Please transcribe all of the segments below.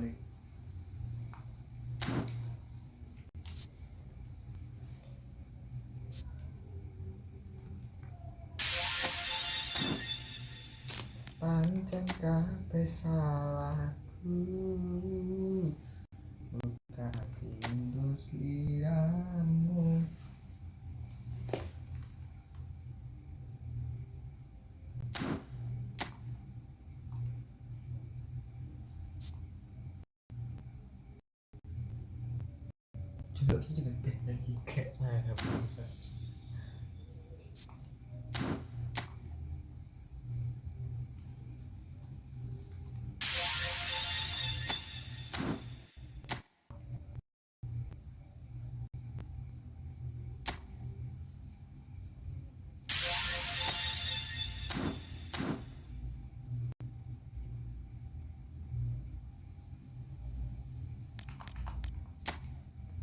nih. Pancen kabeh salahku, buka pintu sliramu. Juga kita lagi kayak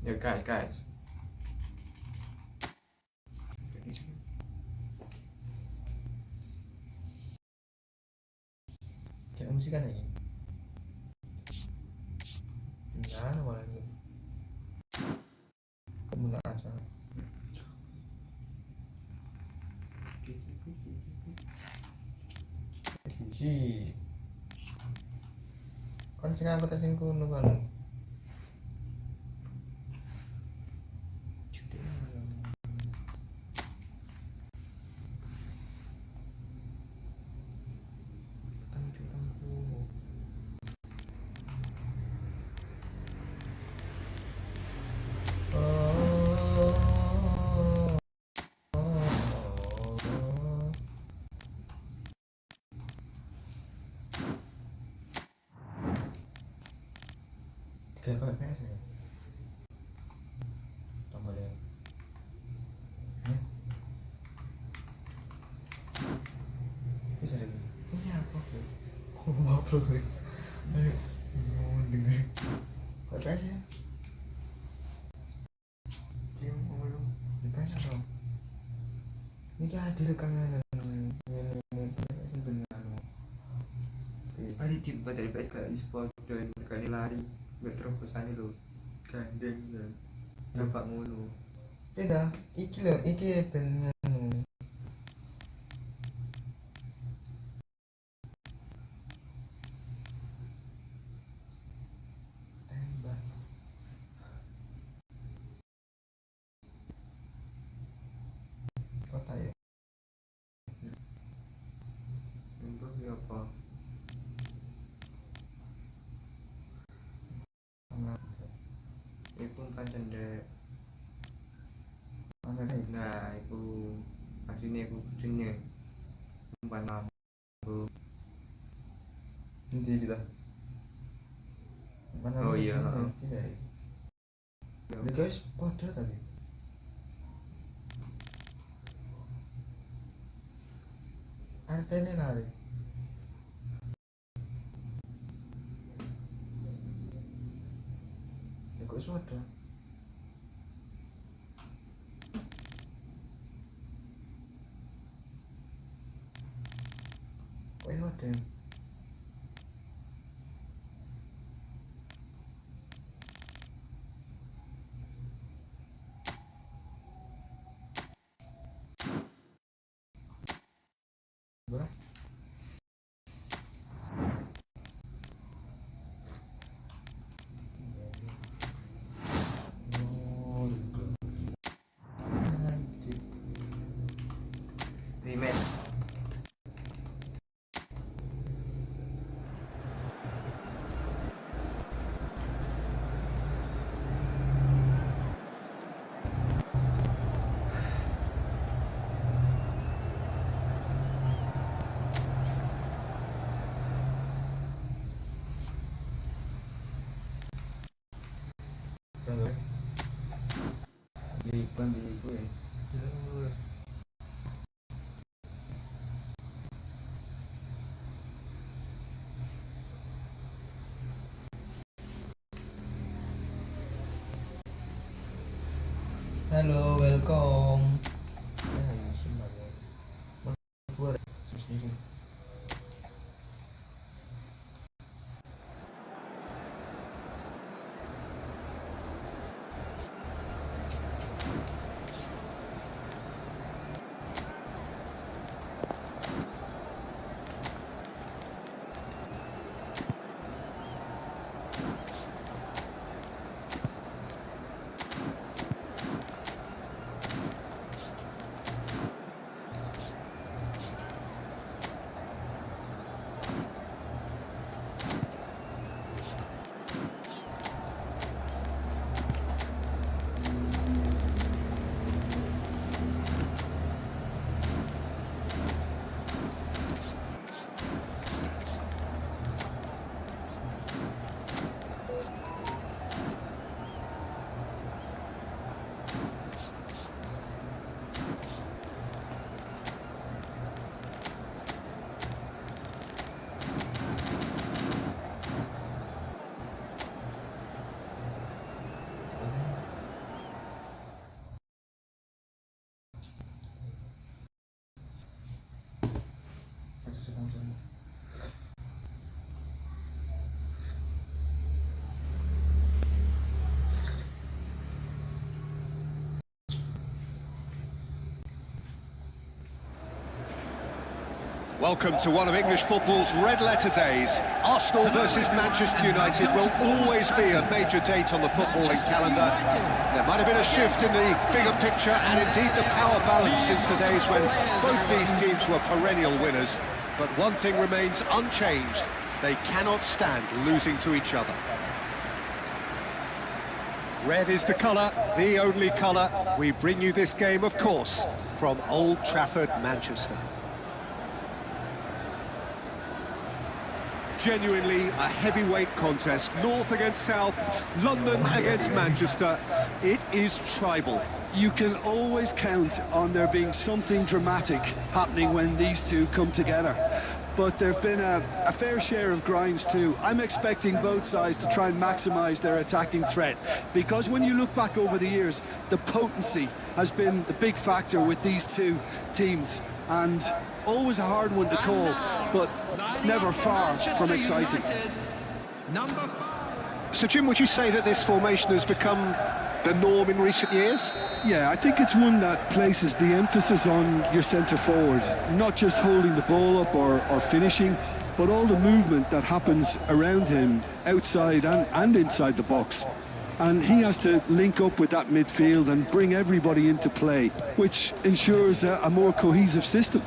Ya guys. kayak musik kan ini. Gimana malah ini? Kamu nak aja. Biji. Kan sing aku tes sing kuno kan. Kayak pakai PS ya? Tambah deh. Bisa lagi. Ini apa sih? Kok ngobrol sih? Ayo, mau dengar. Pakai PS ya? Dia mau belum? Di PS dong. Ini kan hadir kangen. Tadi tiba dari PS kayak e-sport dan kali lari gak terobosan itu gandeng dan nampak mulu. Beda, iki lho, iki ben nganu. Tembak. Kota ya. Untuk apa? Iku pancen dek. Mana deh? Nah, iku asline iku jenenge umpan lampu. Nanti kita. Mana Oh lagi iya, ini? heeh. Iya. Ya guys, pada tadi. Artinya nari. Ya kok suada? Kok suada? Berapa? Rematch. Berapa? Di gue. Halo, welcome. Ini semuanya. Buat sini. Welcome to one of English football's red-letter days. Arsenal versus Manchester United will always be a major date on the footballing calendar. There might have been a shift in the bigger picture and indeed the power balance since the days when both these teams were perennial winners. But one thing remains unchanged. They cannot stand losing to each other. Red is the colour, the only colour. We bring you this game, of course, from Old Trafford, Manchester. Genuinely a heavyweight contest, North against South, London against Manchester. It is tribal. You can always count on there being something dramatic happening when these two come together. But there have been a fair share of grinds too. I'm expecting both sides to try and maximise their attacking threat, because when you look back over the years, the potency has been the big factor with these two teams, and always a hard one to call, but never far from exciting. So Jim, would you say that this formation has become the norm in recent years? Yeah, I think it's one that places the emphasis on your centre forward, not just holding the ball up or finishing, but all the movement that happens around him, outside and inside the box. And he has to link up with that midfield and bring everybody into play, which ensures a more cohesive system.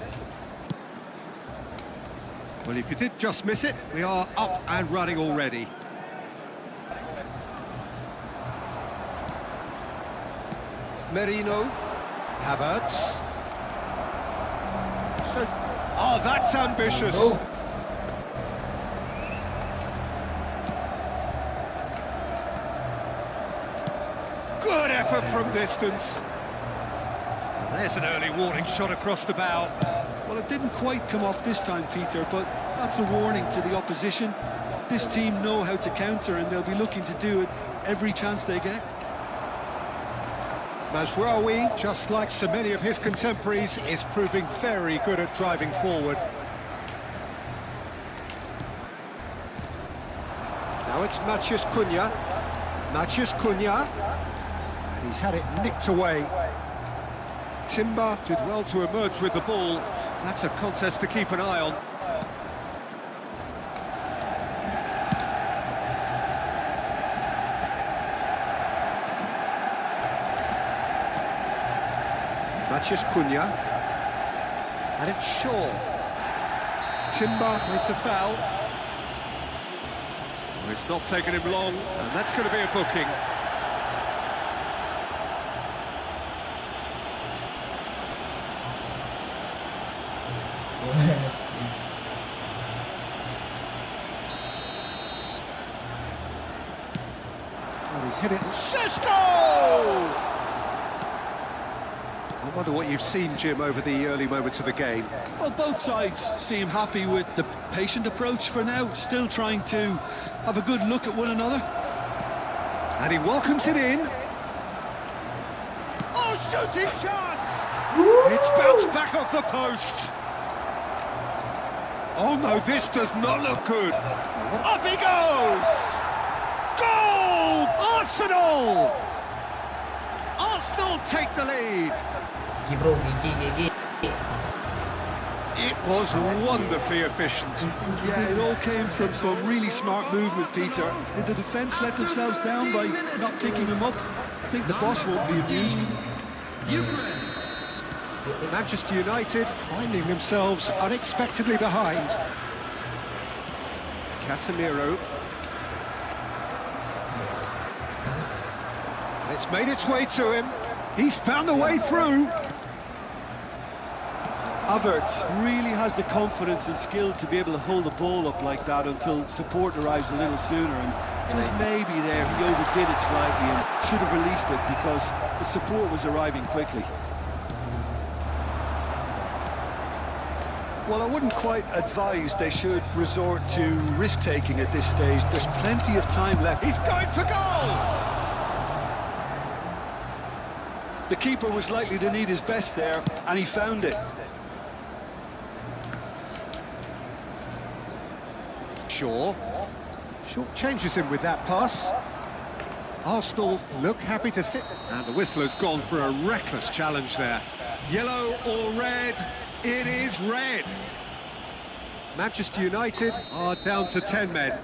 Well, if you did just miss it, we are up and running already. Merino, Havertz. Oh, that's ambitious. Oh. Good effort from distance. There's an early warning shot across the bow. Well, it didn't quite come off this time, Peter, but that's a warning to the opposition. This team know how to counter, and they'll be looking to do it every chance they get. Mazraoui, just like so many of his contemporaries, is proving very good at driving forward. Now it's Matheus Cunha. Matheus Cunha. And he's had it nicked away. Timber did well to emerge with the ball. That's a contest to keep an eye on. Matheus Cunha, and it's Shaw. Timber with the foul. Well, it's not taken him long, and that's going to be a booking. Well, he's hit it. Šeško! I wonder what you've seen, Jim, over the early moments of the game. Well, both sides seem happy with the patient approach for now, still trying to have a good look at one another. And he welcomes it in. Oh, shooting chance! It's bounced back off the post. Oh no, this does not look good. Up he goes! Goal! Arsenal! Arsenal take the lead. Gigi bro, gigi. It was wonderfully efficient. Yeah, it all came from some really smart movement, Peter. Did the defence let themselves down by not picking them up? I think the boss won't be amused. Manchester United finding themselves unexpectedly behind. Casemiro. And it's made its way to him. He's found a way through. Havertz really has the confidence and skill to be able to hold the ball up like that until support arrives a little sooner, and just maybe there he overdid it slightly and should have released it because the support was arriving quickly. Well, I wouldn't quite advise they should resort to risk-taking at this stage. There's plenty of time left. He's going for goal! The keeper was likely to need his best there, and he found it. Shaw changes him with that pass. Arsenal look happy to sit. And the whistler's gone for a reckless challenge there. Yellow or red? It is red. Manchester United are down to 10 men.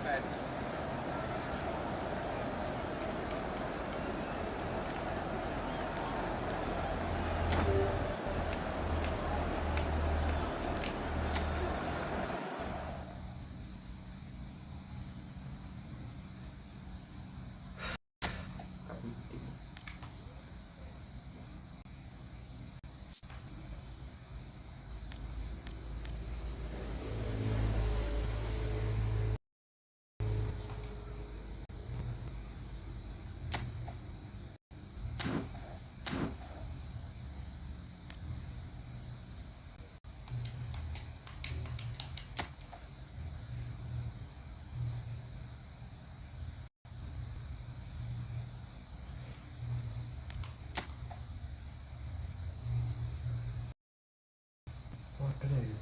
What did I do?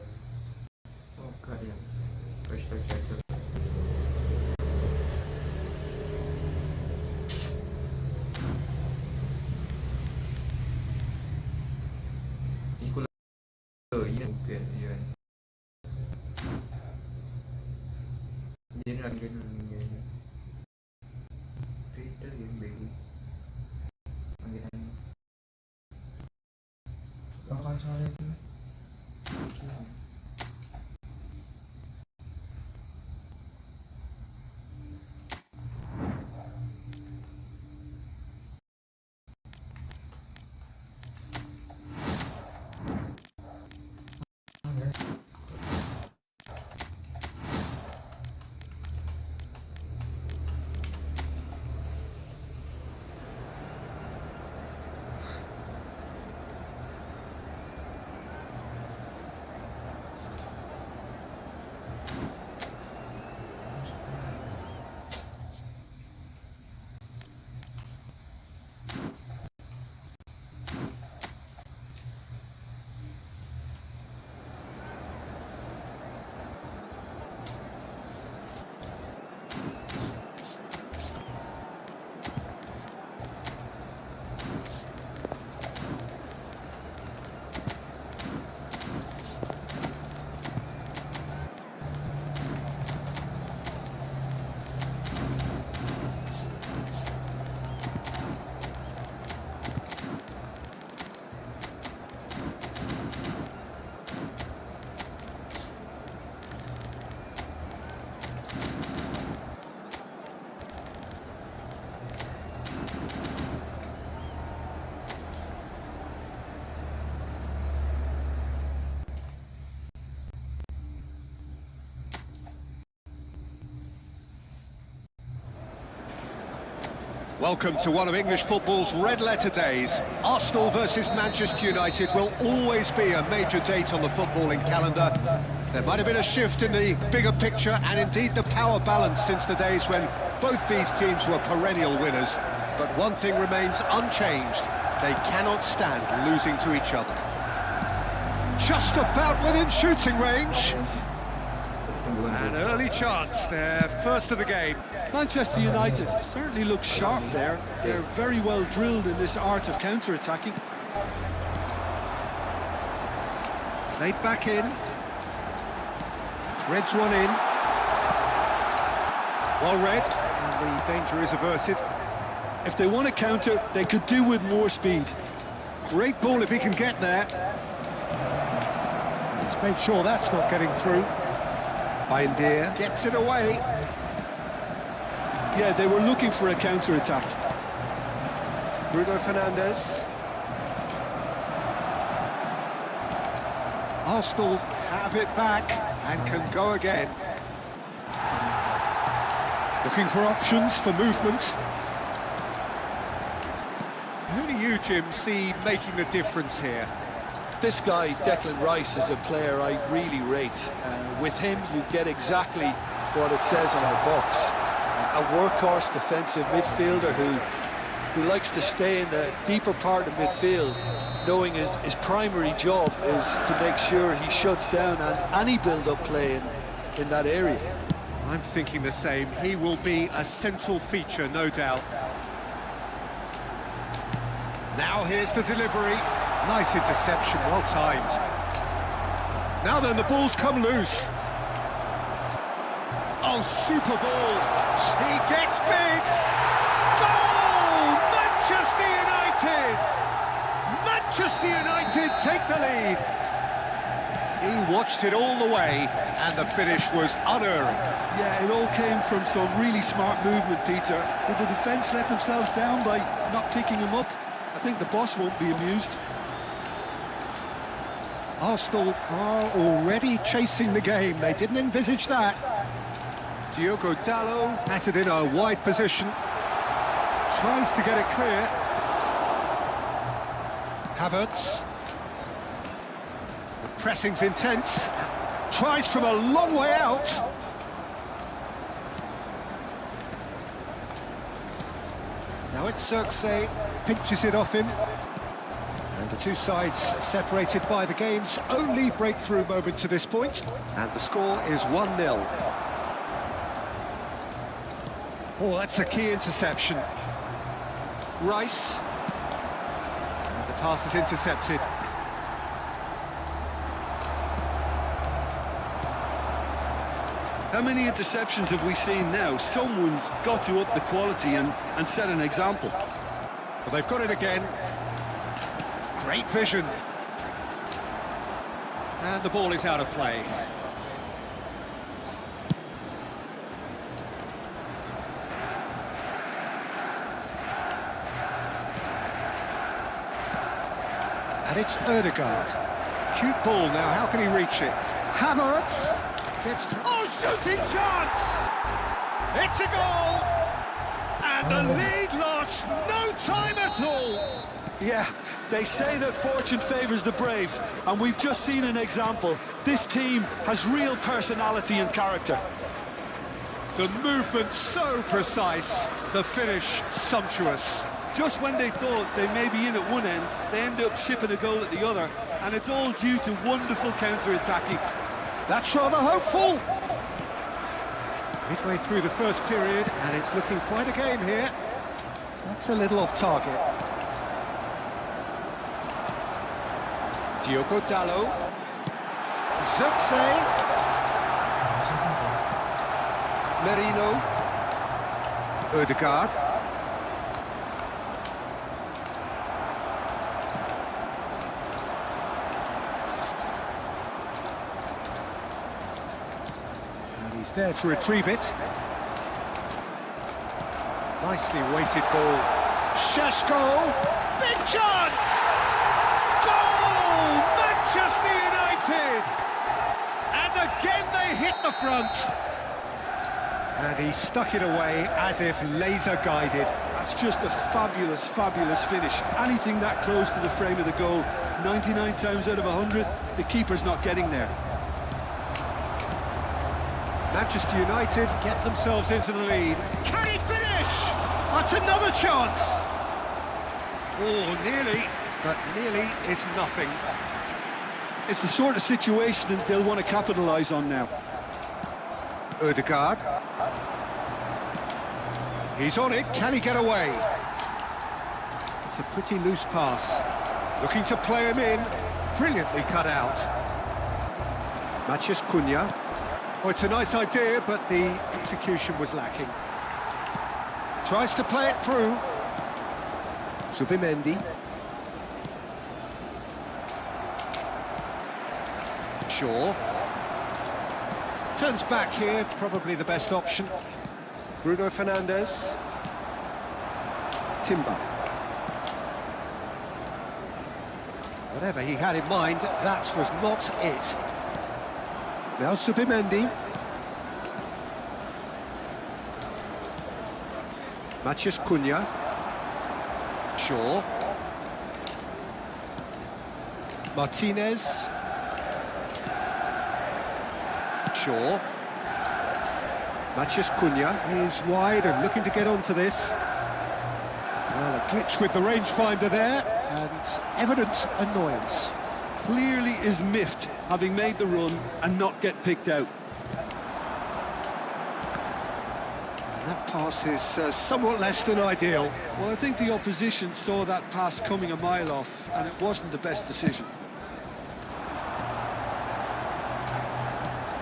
Oh god ya. Astaga. Ini mungkin ya. Jadi lagi nunggunya. Twitter yang baby. Panggilan. Akan salah itu. Welcome to one of English football's red-letter days. Arsenal versus Manchester United will always be a major date on the footballing calendar. There might have been a shift in the bigger picture and indeed the power balance since the days when both these teams were perennial winners. But one thing remains unchanged. They cannot stand losing to each other. Just about within shooting range. An early chance there, first of the game. Manchester United certainly look sharp there. They're very well drilled in this art of counter-attacking. Played back in. Threads one in. Well read, and the danger is averted. If they want to counter, they could do with more speed. Great ball if he can get there. And he's made sure that's not getting through. Bayendier gets it away. Yeah, they were looking for a counter-attack. Bruno Fernandes. Arsenal have it back and can go again. Looking for options for movement. Who do you, Jim, see making the difference here? This guy, Declan Rice, is a player I really rate. With him, you get exactly what it says on the box. A workhorse defensive midfielder who likes to stay in the deeper part of midfield, knowing his primary job is to make sure he shuts down any build-up play in that area. I'm thinking the same. He will be a central feature, no doubt. Now here's the delivery. Nice interception, well timed. Now then, the ball's come loose. Oh, super ball. He gets big. Goal! Manchester United! Manchester United take the lead. He watched it all the way, and the finish was unerring. Yeah, it all came from some really smart movement, Peter. Did the defence let themselves down by not picking him up? I think the boss won't be amused. Arsenal are already chasing the game. They didn't envisage that. Diogo Dalot has it in a wide position. Tries to get it clear. Havertz. The pressing's intense. Tries from a long way out. Now it's Xerxes. Pinches it off him. And the two sides separated by the game's only breakthrough moment to this point. And the score is 1-0. Oh, that's a key interception. Rice. And the pass is intercepted. How many interceptions have we seen now? Someone's got to up the quality and set an example. Well, they've got it again. Great vision. And the ball is out of play. And it's Ødegaard. Cute ball now, how can he reach it? Havertz gets... Oh, shooting chance! It's a goal! And the lead lost no time at all! Yeah, they say that fortune favours the brave, and we've just seen an example. This team has real personality and character. The movement so precise, the finish sumptuous. Just when they thought they may be in at one end, they end up shipping a goal at the other, and it's all due to wonderful counter-attacking. That's rather hopeful. Midway through the first period, and it's looking quite a game here. That's a little off target. Diogo Dalot. Xerxes. Merino. Ødegaard. And he's there to retrieve it. Nicely weighted ball. Šeško. Big chance! Goal! Manchester United! And again they hit the front. And he stuck it away as if laser guided. That's just a fabulous, fabulous finish. Anything that close to the frame of the goal, 99 times out of 100, the keeper's not getting there. Manchester United get themselves into the lead. Can he finish? That's another chance. Oh, nearly, but nearly is nothing. It's the sort of situation that they'll want to capitalise on now. Ødegaard. He's on it, can he get away? It's a pretty loose pass. Looking to play him in. Brilliantly cut out. Matheus Cunha. Oh, it's a nice idea, but the execution was lacking. Tries to play it through. Zubimendi. Shaw. Turns back here, probably the best option. Bruno Fernandes. Timber. Whatever he had in mind, that was not it. Now Zubimendi. Matheus Cunha. Shaw. Martinez. Shaw. Matheus Cunha is wide and looking to get onto this. Well, a glitch with the rangefinder there, and evident annoyance. Clearly is miffed, having made the run and not get picked out. That pass is somewhat less than ideal. Well, I think the opposition saw that pass coming a mile off, and it wasn't the best decision.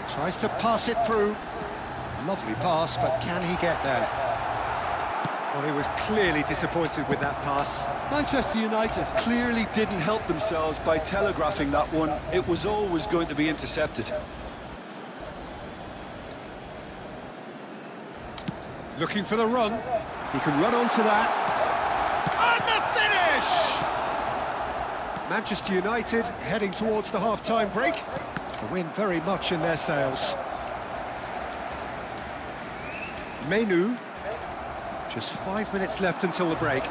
Tries to pass it through. Lovely pass, but can he get there? Well, he was clearly disappointed with that pass. Manchester United clearly didn't help themselves by telegraphing that one. It was always going to be intercepted. Looking for the run. He can run onto that. And the finish! Manchester United heading towards the half-time break. The win very much in their sails. Menu. Just 5 minutes left until the break.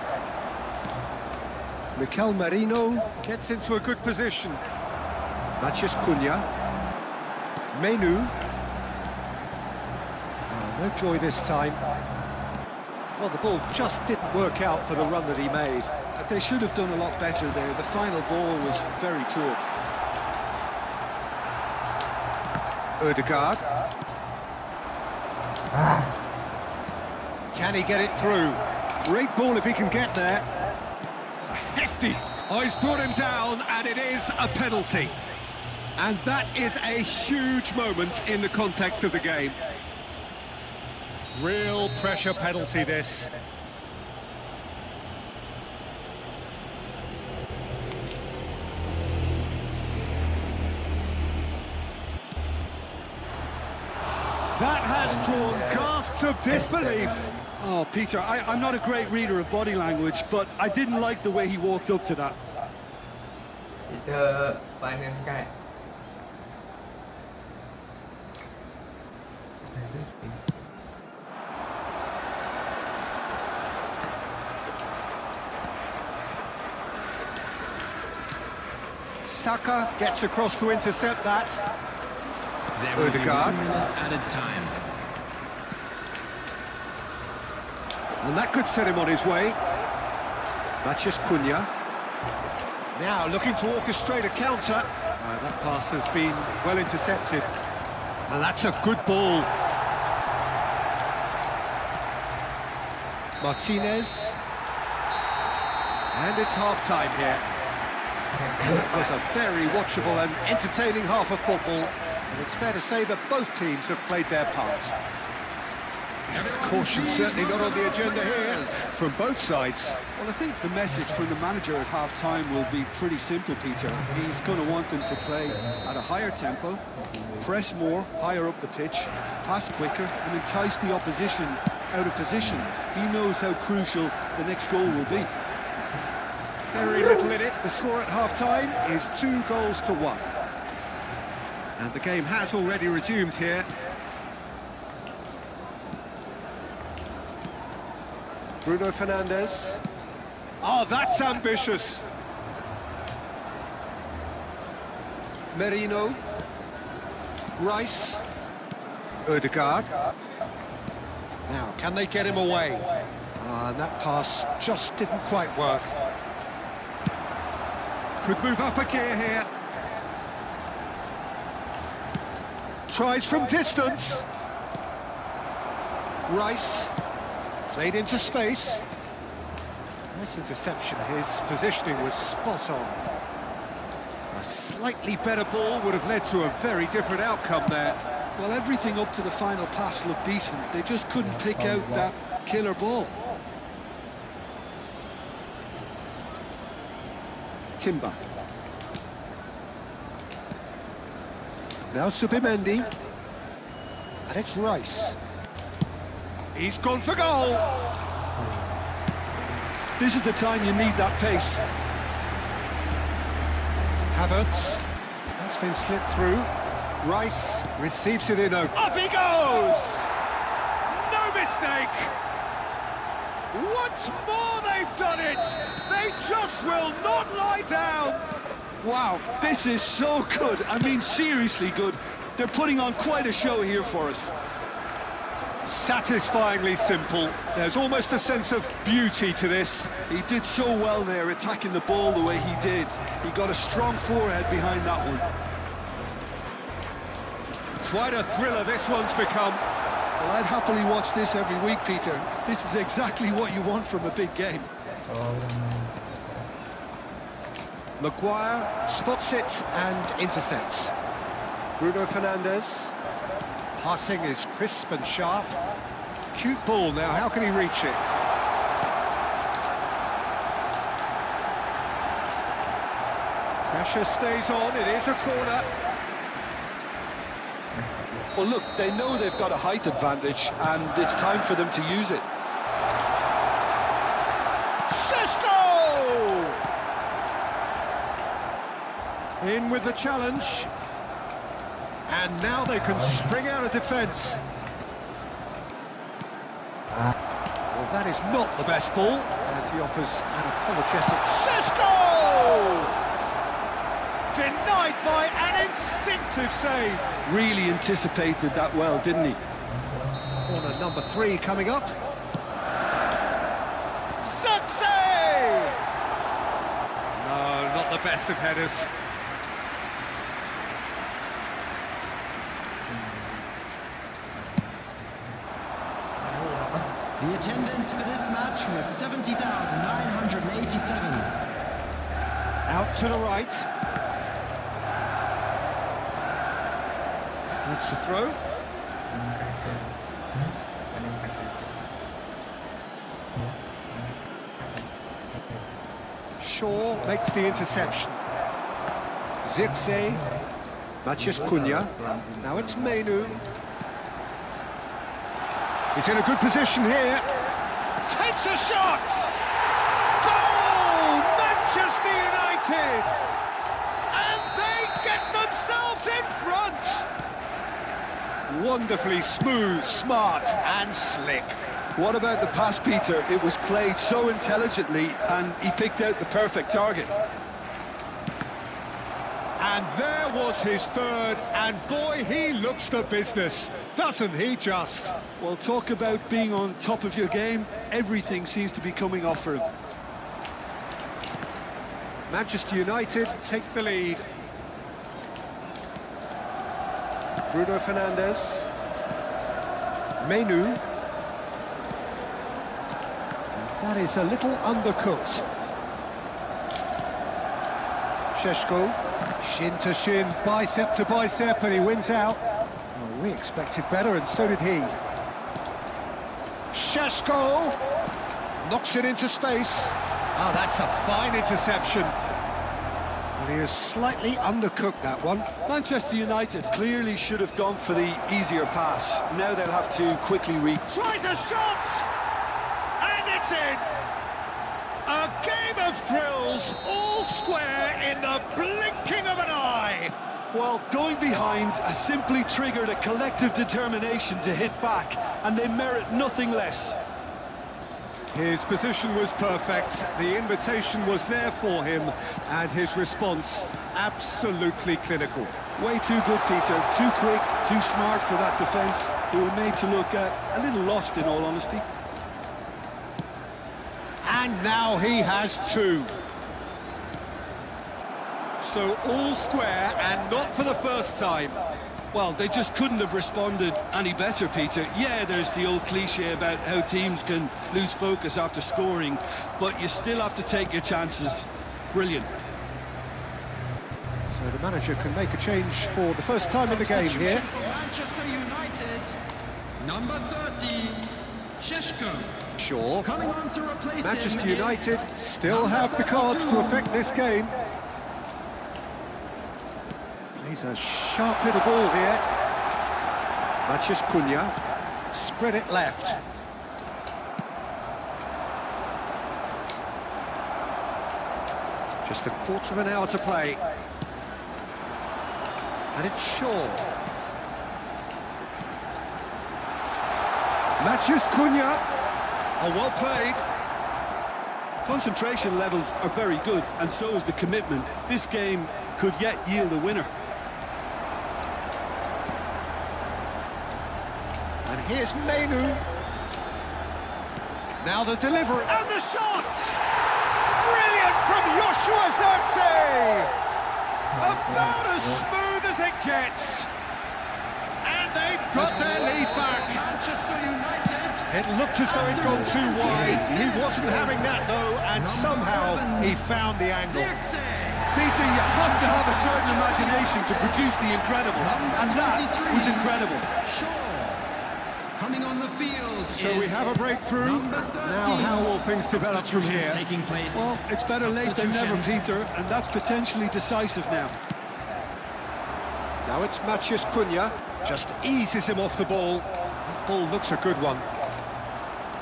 Mikel Merino gets into a good position. Matheus Cunha. Menu. Oh, no joy this time. Well, the ball just didn't work out for the run that he made. They should have done a lot better there. The final ball was very poor. Ødegaard. Can he get it through? Great ball if he can get there. A hefty. Oh, he's brought him down, and it is a penalty. And that is a huge moment in the context of the game. Real pressure penalty, this. That has drawn gasps of disbelief. Oh, Peter, I'm not a great reader of body language, but I didn't like the way he walked up to that. Peter panen kayak Saka gets across to intercept that. There will be Ødegaard. 1 minute added time. And that could set him on his way. Matheus Cunha. Now looking to orchestrate a counter. That pass has been well intercepted. And that's a good ball. Martinez. And it's half-time here. It was a very watchable and entertaining half of football. And it's fair to say that both teams have played their part. Caution certainly not on the agenda here from both sides. Well, I think the message from the manager at half-time will be pretty simple, Peter. He's going to want them to play at a higher tempo, press more, higher up the pitch, pass quicker, and entice the opposition out of position. He knows how crucial the next goal will be. Very little in it. The score at half-time is 2-1. And the game has already resumed here. Bruno Fernandes. Oh, that's ambitious. Merino. Rice. Ødegaard. Now, can they get him away? And that pass just didn't quite work. Could move up a gear here. Tries from distance. Rice. Played into space. Nice interception. His positioning was spot on. A slightly better ball would have led to a very different outcome there. Well, everything up to the final pass looked decent. They just couldn't pick out that killer ball. Timber. Now Subimendi. And it's Rice. He's gone for goal! This is the time you need that pace. Havertz. That's been slipped through. Rice receives it in a... Up he goes! No mistake! Once more they've done it! They just will not lie down! Wow, this is so good. I mean, seriously good. They're putting on quite a show here for us. Satisfyingly simple. There's almost a sense of beauty to this. He did so well there, attacking the ball the way he did. He got a strong forehead behind that one. Quite a thriller this one's become. Well, I'd happily watch this every week, Peter. This is exactly what you want from a big game. Maguire spots it and intercepts. Bruno Fernandes. Passing is crisp and sharp. Cute ball now, how can he reach it? Pressure stays on, it is a corner. Well, look, they know they've got a height advantage, and it's time for them to use it. Šeško! In with the challenge. And now they can spring out of defence. Well, that is not the best ball. And he offers an apologetic. Šeško! Denied by an instinctive save. Really anticipated that well, didn't he? Corner number 3 coming up. Success! No, not the best of headers. The attendance for this match was 70,987. Out to the right. That's the throw. Shaw makes the interception. Zirkzee. Matías Cunha. Now it's Mainoo. He's in a good position here. Takes a shot! Goal! Manchester United! And they get themselves in front! Wonderfully smooth, smart and slick. What about the pass, Peter? It was played so intelligently, and he picked out the perfect target. And there was his third, and boy, he looks the business, doesn't he just? Well, talk about being on top of your game. Everything seems to be coming off for him. Manchester United take the lead. Bruno Fernandes. Mainoo. That is a little undercooked. Šeško. Shin to shin, bicep to bicep, and he wins out. Well, we expected better, and so did he. Šeško knocks it into space. Oh, that's a fine interception. And he has slightly undercooked that one. Manchester United clearly should have gone for the easier pass. Now they'll have to quickly reach. Tries a shot! And it's in! A game of thrills, all square in the blinking of an eye! Well, going behind has simply triggered a collective determination to hit back, and they merit nothing less. His position was perfect, the invitation was there for him, and his response absolutely clinical. Way too good, Peter. Too quick, too smart for that defence. They were made to look a little lost, in all honesty. And now he has 2. So all square, and not for the first time. Well, they just couldn't have responded any better, Peter. Yeah, there's the old cliche about how teams can lose focus after scoring, but you still have to take your chances. Brilliant. So the manager can make a change for the first time in the game here. For Manchester United, number 30, Šeško. Shaw. Coming on to replace Manchester him is United still have the cards to affect this game. Plays a sharp little ball here. Matías Cunha. Spread it left. Just a quarter of an hour to play. And it's Shaw. Matías Cunha. Oh, well played. Concentration levels are very good, and so is the commitment. This game could yet yield a winner. And here's Mainoo. Now the delivery and the shot! Brilliant from Joshua Zirkzee! About as smooth as it gets. And they've got their lead back. Manchester United. It looked as though he'd gone too wide. He wasn't having that though, and somehow he found the angle. Zirkzee. Peter, you have to have a certain imagination to produce the incredible, and that was incredible. Shaw. Coming on the field. So is we have a breakthrough. number 13. Now how will things develop from Substitutions here? Taking place. Well, it's better late than never, Peter, and that's potentially decisive now. Now it's Matheus Cunha, just eases him off the ball. That ball looks a good one.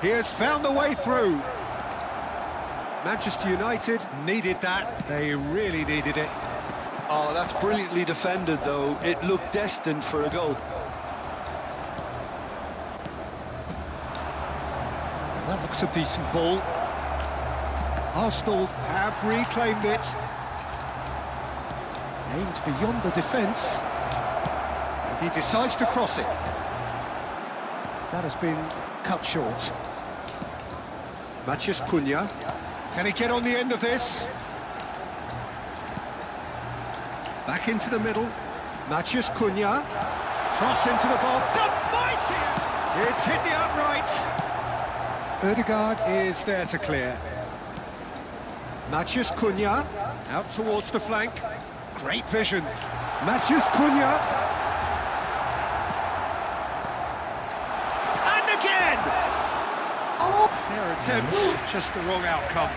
He has found the way through. Manchester United needed that. They really needed it. Oh, that's brilliantly defended, though. It looked destined for a goal. That looks a decent ball. Arsenal have reclaimed it. Aimed beyond the defence. And he decides to cross it. That has been cut short. Matheus Cunha. Can he get on the end of this? Back into the middle. Matheus Cunha. Cross into the box. Mighty! It's hit the upright. Ødegaard is there to clear. Matheus Cunha out towards the flank. Great vision. Matheus Cunha. And again! Fair attempt, just the wrong outcome.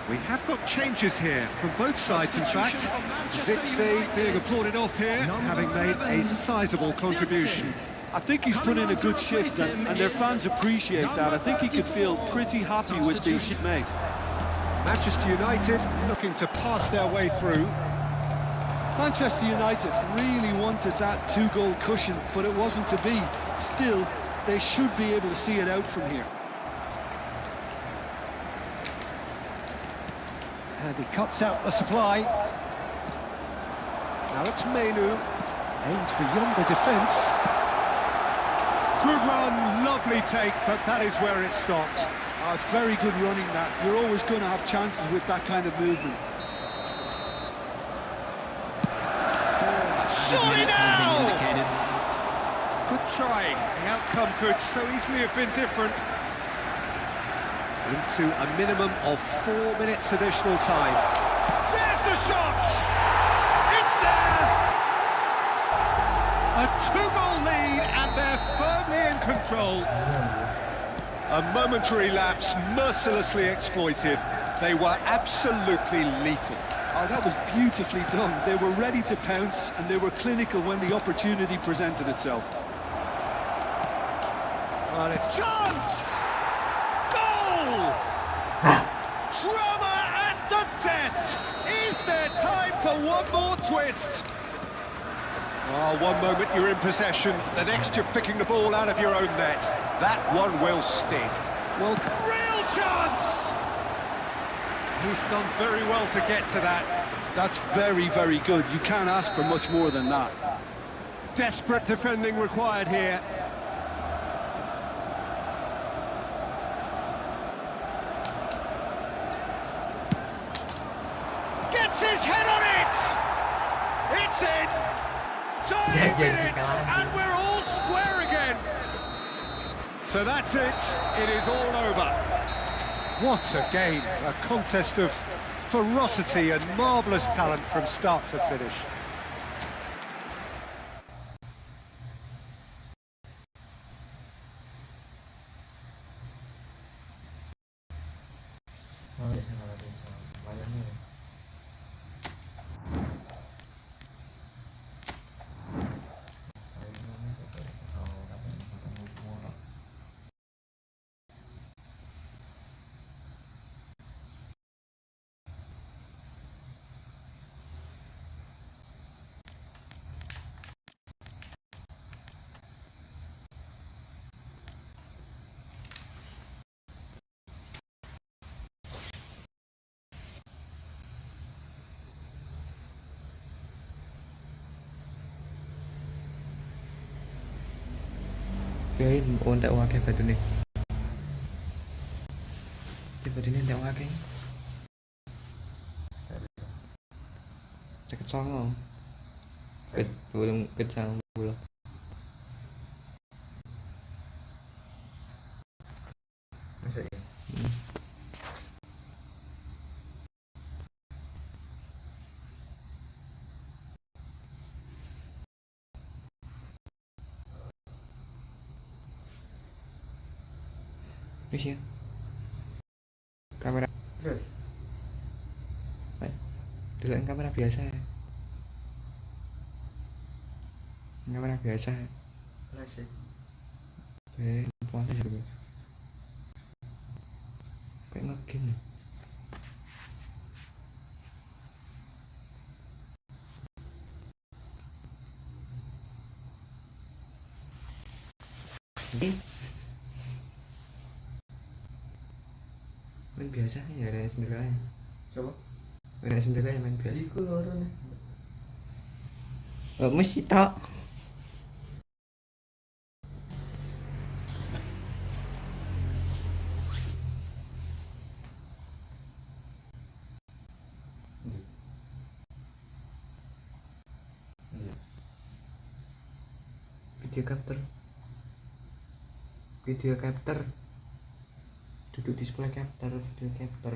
We have got changes here from both sides, in fact. Zirkzee being applauded off here, having made a sizable contribution. I think he's put in a good shift, and their fans appreciate that. I think he could feel pretty happy with the he's made. Manchester United looking to pass their way through. Manchester United really wanted that two-goal cushion, but it wasn't to be. Still, they should be able to see it out from here. And he cuts out the supply. Now it's Menu. Aimed beyond the defence. Good run, lovely take, but that is where it stopped. Oh, it's very good running, that. You're always going to have chances with that kind of movement. Surely now! Good try. The outcome could so easily have been different. Into a minimum of 4 minutes additional time. There's the shot! It's there! A two-goal lead and they're firmly in control. A momentary lapse mercilessly exploited. They were absolutely lethal. Oh, that was beautifully done. They were ready to pounce, and they were clinical when the opportunity presented itself. Well, it's chance! Goal! Drama at the death! Is there time for one more twist? Oh, one moment you're in possession, the next you're picking the ball out of your own net. That one will sting. Well, Real chance! He's done very well to get to that. that's very, very good. You can't ask for much more than that. Desperate defending required here. Gets his head on it! It's in! 9 minutes and we're all square again! So that's it. It is all over. What a game. A contest of ferocity and marvellous talent from start to finish. Oh, ya se me la pienso. Vaya mierda. Cái ôn tại hoa cái phải tụi này thì phải tụi này tại hoa cái chắc xoắn không kịch vừa luôn kịch sao vừa luôn Wis ya. Kamera Terus dulu kamera biasa ya. Kamera biasa ya. klasik. Puasa juga. Kayak ngegame. Ini main biasa ya, ada sendiri aja. Coba. Ada sendiri aja main biasa. Iku loro nih. Mesti tak. Iya. Video capture duduk display capture, video capture.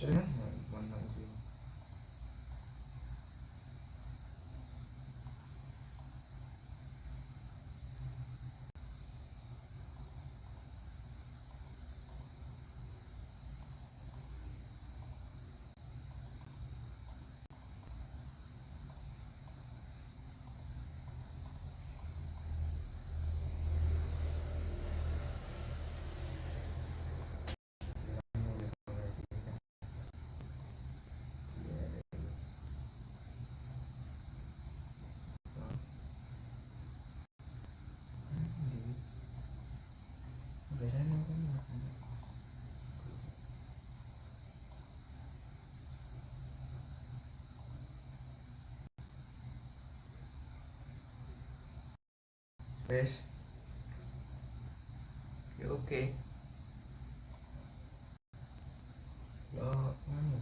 Jangan mana itu. Biasanya kan Wes. ya oke. Lo nganu.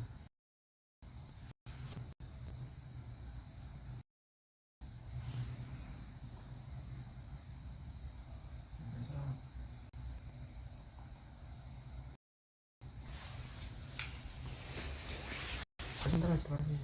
Sebentar lagi.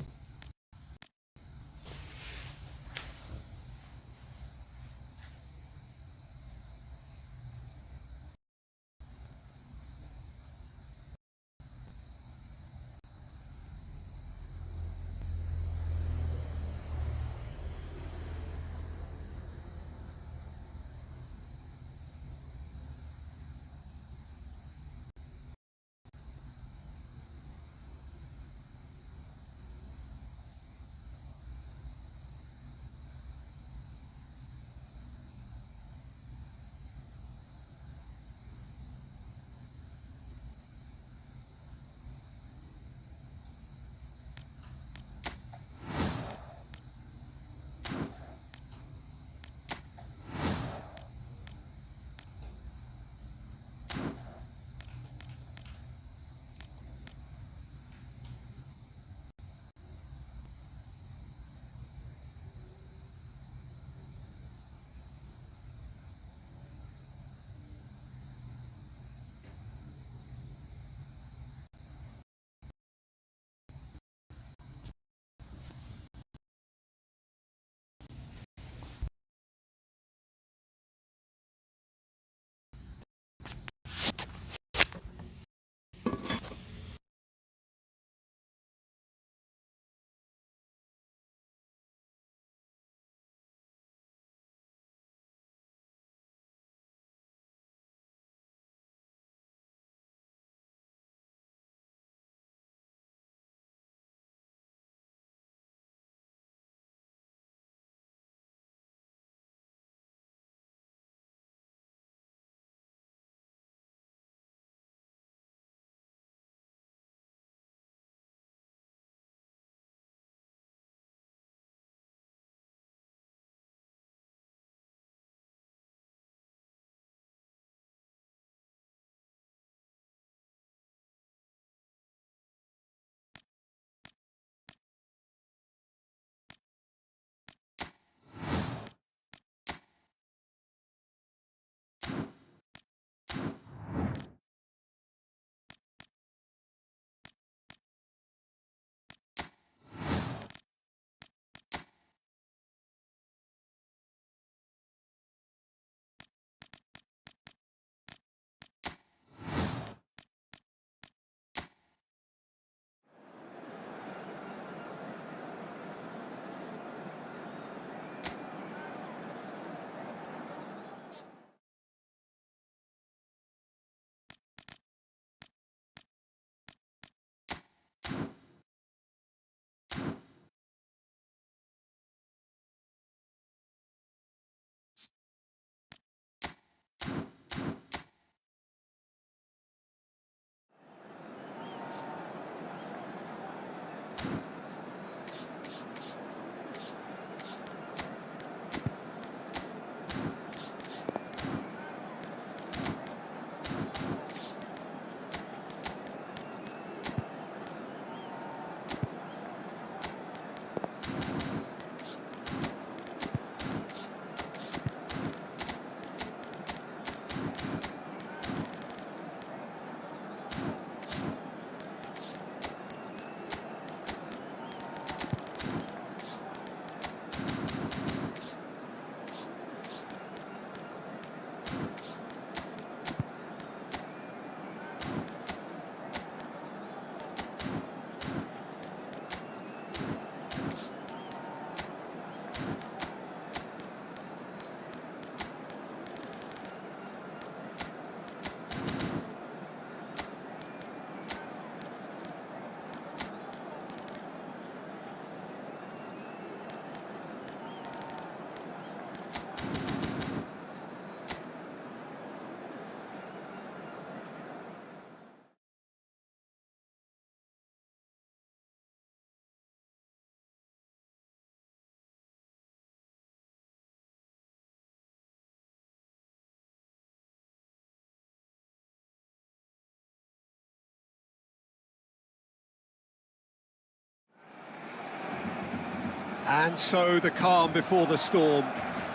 And so the calm before the storm.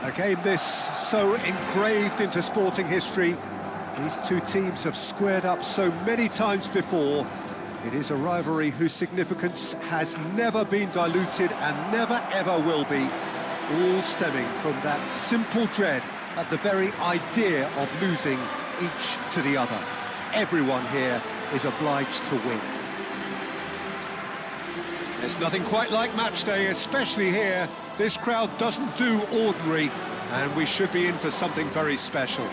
A game this so engraved into sporting history. These two teams have squared up so many times before. It is a rivalry whose significance has never been diluted and never ever will be. All stemming from that simple dread at the very idea of losing each to the other. Everyone here is obliged to win. There's nothing quite like match day, especially here. This crowd doesn't do ordinary, and we should be in for something very special.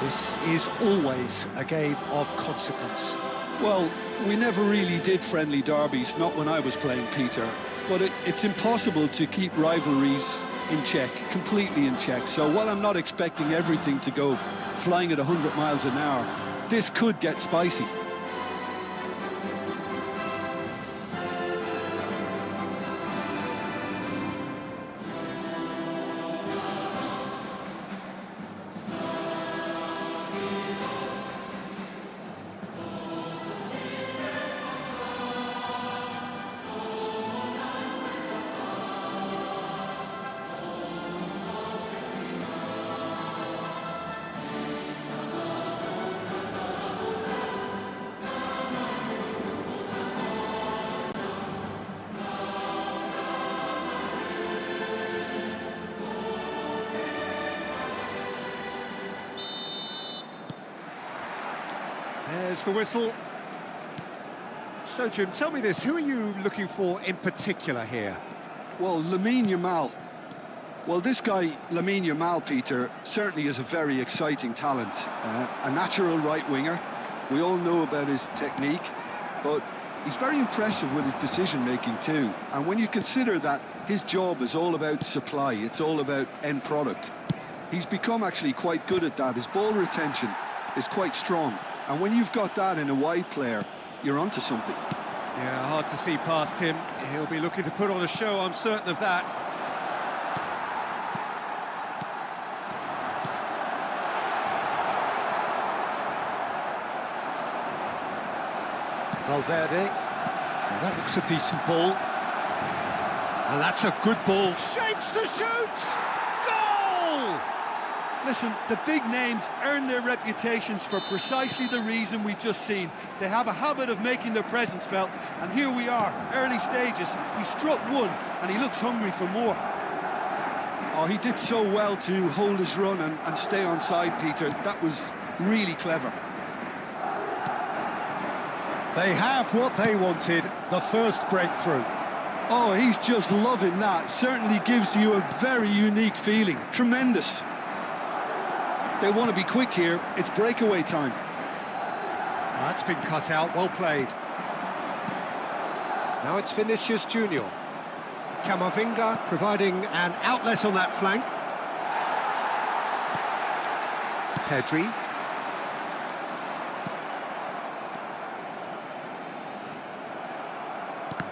This is always a game of consequence. Well, we never really did friendly derbies, not when I was playing, Peter. But it's impossible to keep rivalries in check, completely in check. So while I'm not expecting everything to go flying at 100 miles an hour, this could get spicy. There's the whistle. So, Jim, tell me this, who are you looking for in particular here? Well, Lamine Yamal. Well, this guy, Lamine Yamal, Peter, certainly is a very exciting talent. A natural right winger. We all know about his technique, but he's very impressive with his decision-making too. And when you consider that his job is all about supply, it's all about end product, he's become actually quite good at that. His ball retention is quite strong. And when you've got that in a wide player, you're onto something. Yeah, hard to see past him. He'll be looking to put on a show, I'm certain of that. Valverde. Well, that looks a decent ball. And that's a good ball. Shapes to shoot! Goal! Listen, the big names earn their reputations for precisely the reason we've just seen. They have a habit of making their presence felt, and here we are, early stages. He struck one, and he looks hungry for more. Oh, he did so well to hold his run and stay on side, Peter. That was really clever. They have what they wanted, the first breakthrough. Oh, he's just loving that. Certainly gives you a very unique feeling. Tremendous. They want to be quick here. It's breakaway time. That's been cut out, well played. Now it's Vinicius Junior. Camavinga providing an outlet on that flank. Pedri.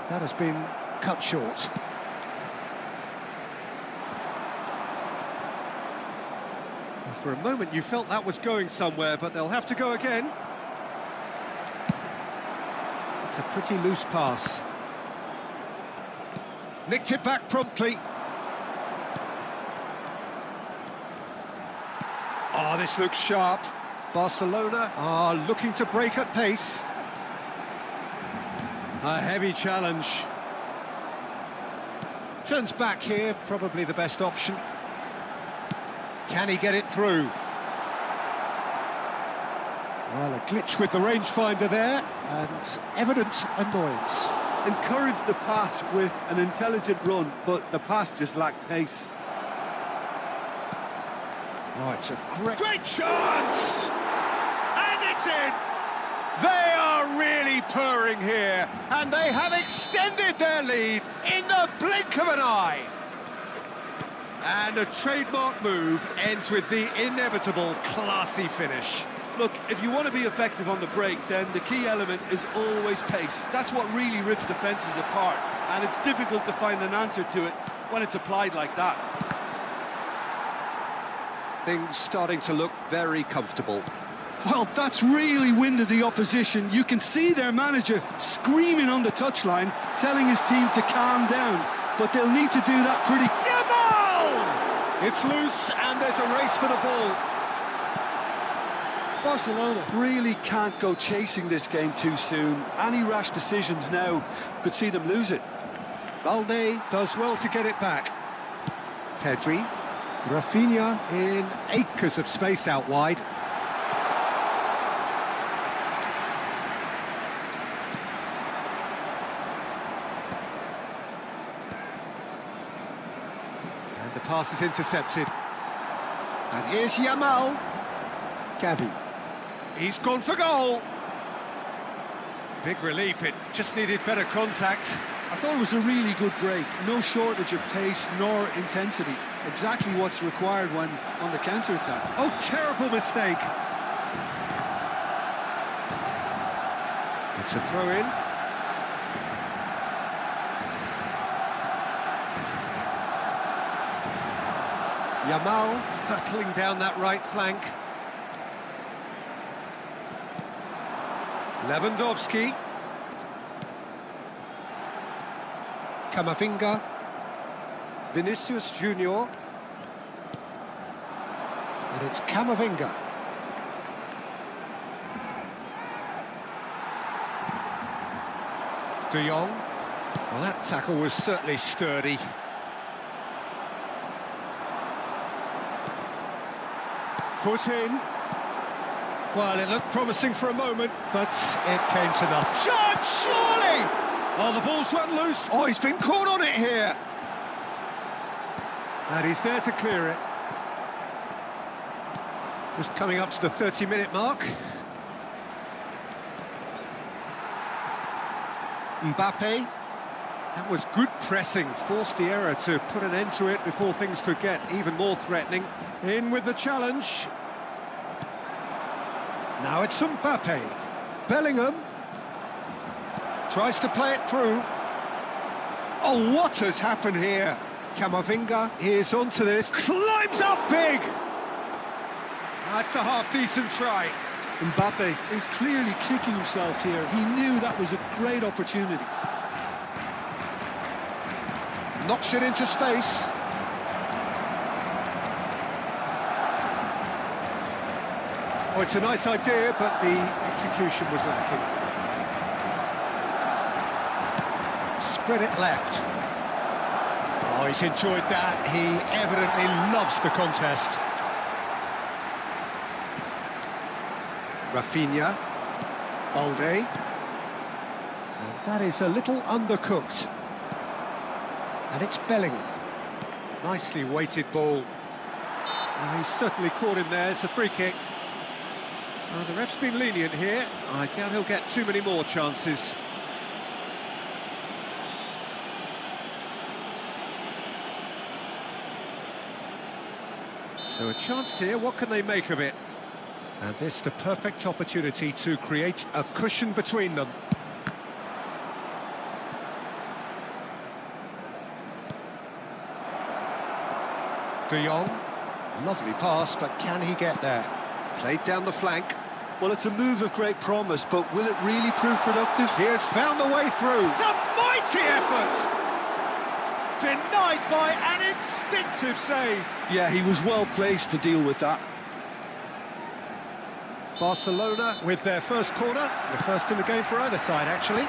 That has been cut short. For a moment you felt that was going somewhere, but they'll have to go again. It's a pretty loose pass. Nicked it back promptly. Oh, this looks sharp. Barcelona are looking to break at pace. A heavy challenge. Turns back here, probably the best option. Can he get it through? Well, a glitch with the rangefinder there, and evident annoyance. Encouraged the pass with an intelligent run, but the pass just lacked pace. Oh, it's a great chance! And it's in! They are really purring here, and they have extended their lead in the blink of an eye. And a trademark move ends with the inevitable classy finish. Look, if you want to be effective on the break, then the key element is always pace. That's what really rips defences apart, and it's difficult to find an answer to it when it's applied like that. Things starting to look very comfortable. Well, that's really winded the opposition. You can see their manager screaming on the touchline, telling his team to calm down. But they'll need to do that pretty... Yamal! It's loose and there's a race for the ball. Barcelona really can't go chasing this game too soon. Any rash decisions now could see them lose it. Balde does well to get it back. Pedri, Rafinha in acres of space out wide. And the pass is intercepted. And here's Yamal. Gavi. He's gone for goal. Big relief, it just needed better contact. I thought it was a really good break. No shortage of pace nor intensity. Exactly what's required when on the counter-attack. Oh, terrible mistake. It's a throw-in. Yamal hurtling down that right flank. Lewandowski. Camavinga. Vinicius Junior. And it's Camavinga. De Jong. Well, that tackle was certainly sturdy. Foot in. Well, it looked promising for a moment, but it came to nothing. Shot, surely! Oh, the ball's run loose. Oh, he's been caught on it here. And he's there to clear it. Just coming up to the 30-minute mark. Mbappe. That was good pressing, forced the error to put an end to it before things could get even more threatening. In with the challenge. Now it's Mbappe. Bellingham tries to play it through. Oh, what has happened here? Camavinga is onto this, climbs up big. That's a half-decent try. Mbappe is clearly kicking himself here. He knew that was a great opportunity. Knocks it into space. Oh, it's a nice idea, but the execution was lacking. Spread it left. Oh, he's enjoyed that. He evidently loves the contest. Rafinha. Balde. And that is a little undercooked. And it's Bellingham. Nicely weighted ball. And he's certainly caught him there. It's a free kick. The ref's been lenient here. I doubt he'll get too many more chances. So a chance here, what can they make of it? And this the perfect opportunity to create a cushion between them. De Jong, lovely pass, but can he get there? Played down the flank. Well, it's a move of great promise, but will it really prove productive? He has found the way through. It's a mighty effort! Denied by an instinctive save. Yeah, he was well placed to deal with that. Barcelona with their first corner. The first in the game for either side, actually.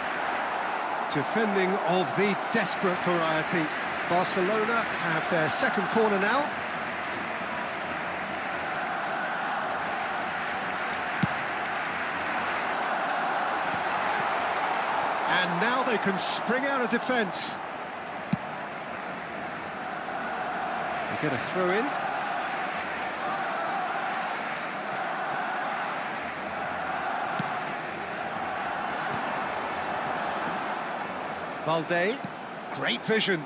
Defending of the desperate variety. Barcelona have their second corner now. And now they can spring out of defence. They get a throw in. Balde, great vision.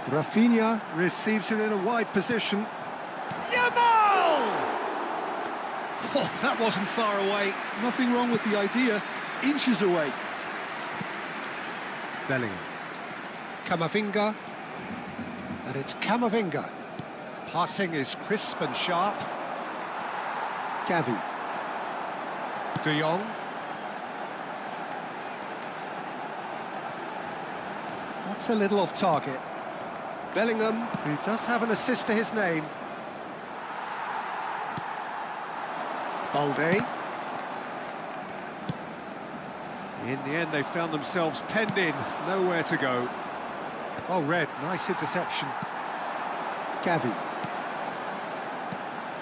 Rafinha receives it in a wide position. Yamal! Oh, that wasn't far away. Nothing wrong with the idea. Inches away. Bellingham. Camavinga. And it's Camavinga. Passing is crisp and sharp. Gavi. De Jong. That's a little off target. Bellingham, who does have an assist to his name. Balde. In the end, they found themselves penned in, nowhere to go. Oh, Red, nice interception. Gavi.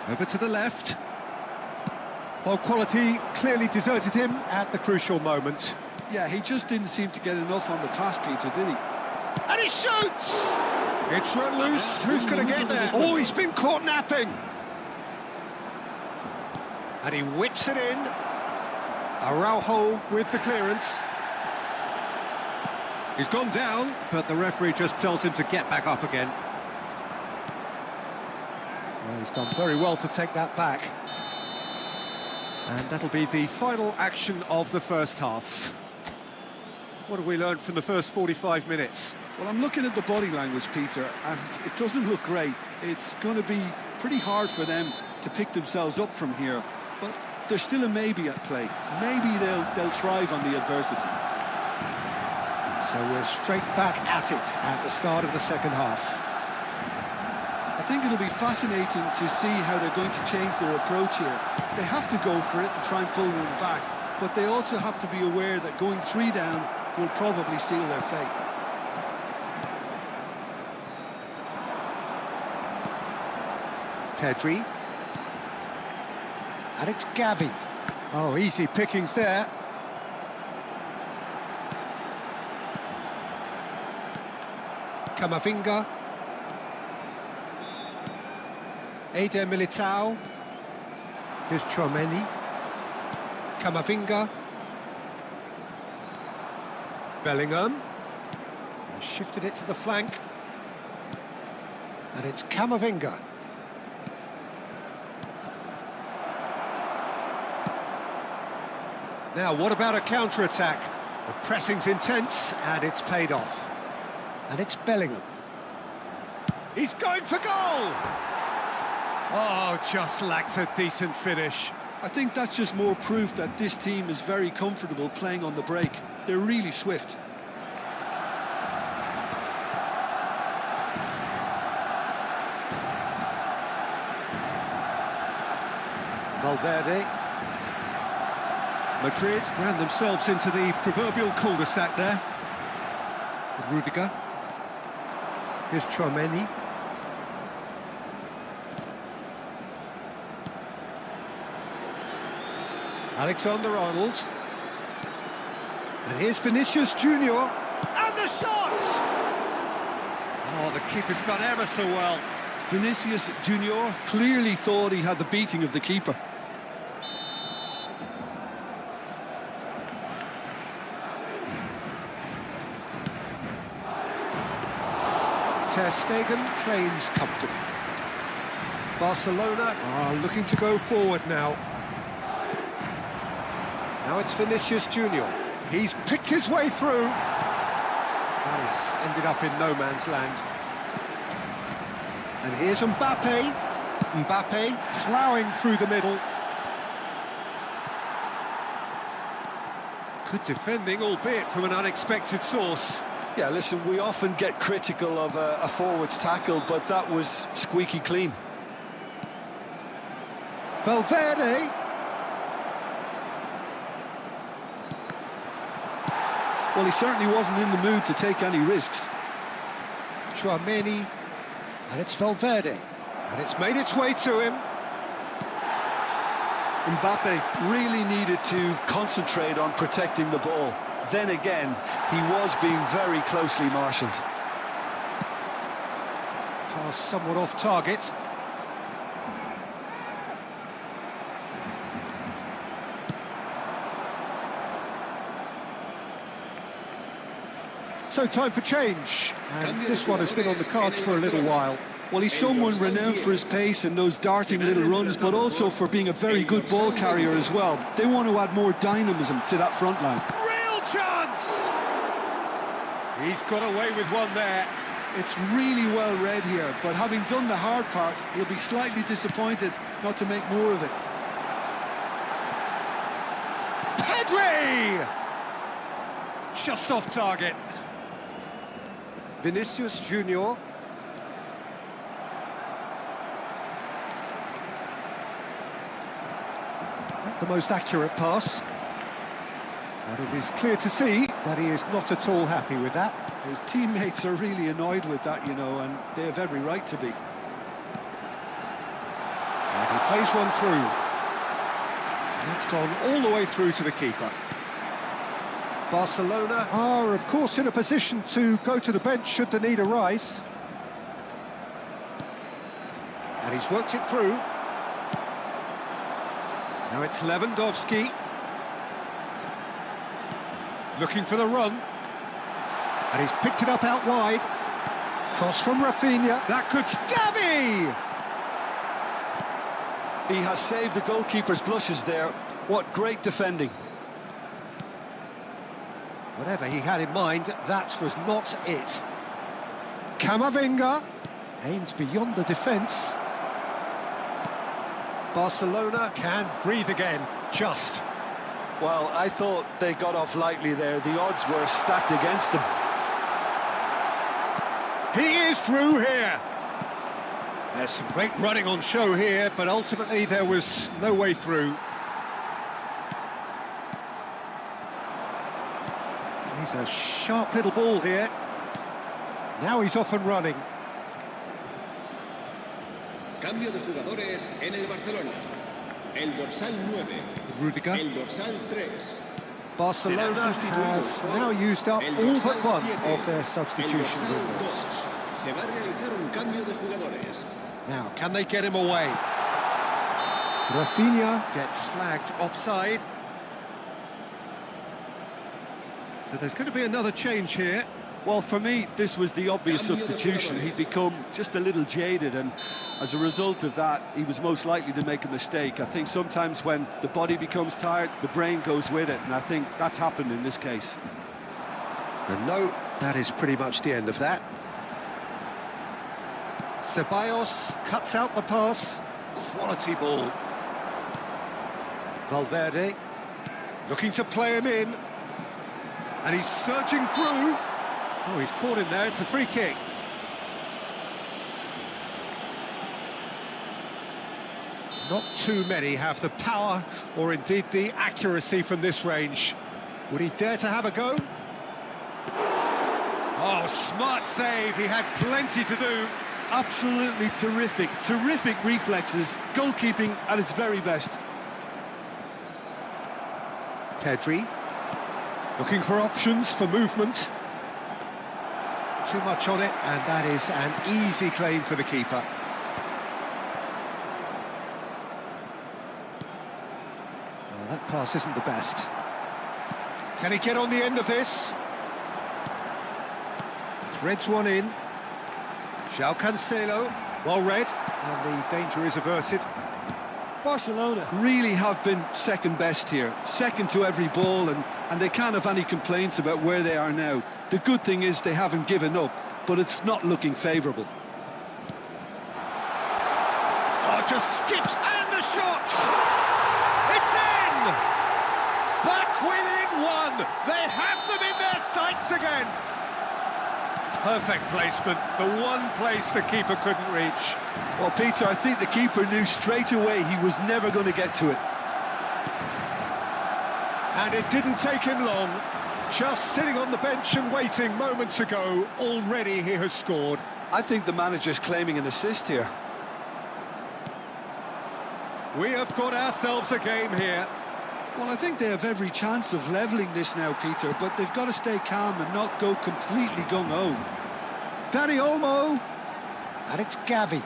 Over to the left. Well, quality clearly deserted him at the crucial moment. Yeah, he just didn't seem to get enough on the pass, Peter, did he? And he shoots! It's run loose. Who's going to get there? Oh, he's been caught napping. And he whips it in. Araujo with the clearance. He's gone down, but the referee just tells him to get back up again. Well, he's done very well to take that back. And that'll be the final action of the first half. What have we learned from the first 45 minutes? Well, I'm looking at the body language, Peter, and it doesn't look great. It's going to be pretty hard for them to pick themselves up from here, but there's still a maybe at play. Maybe they'll thrive on the adversity. So we're straight back at it at the start of the second half. I think it'll be fascinating to see how they're going to change their approach here. They have to go for it and try and pull one back, but they also have to be aware that going 3 down will probably seal their fate. Pedri. And it's Gavi. Oh, easy pickings there. Camavinga. Eder Militao. Here's Tchouaméni. Camavinga. Bellingham. He shifted it to the flank. And it's Camavinga. Now, what about a counter-attack? The pressing's intense, and it's paid off. And it's Bellingham. He's going for goal! Oh, just lacked a decent finish. I think that's just more proof that this team is very comfortable playing on the break. They're really swift. Valverde. Madrid ran themselves into the proverbial cul-de-sac there. With Rudiger. Here's Tchouaméni. Alexander-Arnold. And here's Vinicius Junior. And the shot! Oh, the keeper's done ever so well. Vinicius Junior clearly thought he had the beating of the keeper. Ter Stegen claims comfortably. Barcelona are looking to go forward now. Now it's Vinicius Junior. He's picked his way through. Nice, ended up in no man's land. And here's Mbappe. Mbappe ploughing through the middle. Good defending, albeit from an unexpected source. Yeah, listen, we often get critical of a forward's tackle, but that was squeaky clean. Valverde. Well, he certainly wasn't in the mood to take any risks. Tchouaméni. And it's Valverde. And it's made its way to him. Mbappe really needed to concentrate on protecting the ball. Then again, he was being very closely marshalled. Pass somewhat off target. So time for change, and this one has been on the cards for a little while. Well, he's someone renowned for his pace and those darting little runs, but also for being a very good ball carrier as well. They want to add more dynamism to that front line. Real chance! He's got away with one there. It's really well read here, but having done the hard part, he'll be slightly disappointed not to make more of it. Pedri! Just off target. Vinicius Junior. Not the most accurate pass. But it is clear to see that he is not at all happy with that. His teammates are really annoyed with that, you know, and they have every right to be. And he plays one through. And it's gone all the way through to the keeper. Barcelona are, of course, in a position to go to the bench should the need arise. And he's worked it through. Now it's Lewandowski. Looking for the run. And he's picked it up out wide. Cross from Rafinha. That could... Gavi! He has saved the goalkeeper's blushes there. What great defending. Whatever he had in mind, that was not it. Camavinga aimed beyond the defence. Barcelona can breathe again, just. Well, I thought they got off lightly there. The odds were stacked against them. He is through here. There's some great running on show here, but ultimately there was no way through. He's a sharp little ball here. Now he's off and running. Cambio de jugadores en el Barcelona. El dorsal 9. Rudiger. El dorsal 3. Barcelona have now used up all but one of their substitution windows. Se va a realizar un cambio de jugadores. Now, can they get him away? Rafinha gets flagged offside. So there's going to be another change here. Well, for me, this was the obvious substitution. He'd become just a little jaded, and as a result of that, he was most likely to make a mistake. I think sometimes when the body becomes tired, the brain goes with it, and I think that's happened in this case. And no, that is pretty much the end of that. Ceballos cuts out the pass. Quality ball. Valverde looking to play him in. And he's surging through. Oh, he's caught him there. It's a free kick. Not too many have the power or indeed the accuracy from this range. Would he dare to have a go? Oh, smart save. He had plenty to do. Absolutely terrific reflexes, goalkeeping at its very best. Pedri looking for options for movement. Too much on it, and that is an easy claim for the keeper. Well, that pass isn't the best. Can he get on the end of this? Threads one in. João Cancelo, well read, and the danger is averted. Barcelona really have been second best here, second to every ball, and they can't have any complaints about where they are now. The good thing is they haven't given up, but it's not looking favourable. Oh, just skips, and the shot! It's in! Back within one! They have them in their sights again! Perfect placement, the one place the keeper couldn't reach. Well, Peter, I think the keeper knew straight away he was never going to get to it. And it didn't take him long. Just sitting on the bench and waiting moments ago, already he has scored. I think the manager's claiming an assist here. We have got ourselves a game here. Well, I think they have every chance of levelling this now, Peter, but they've got to stay calm and not go completely gung-ho. Dani Olmo. And it's Gavi.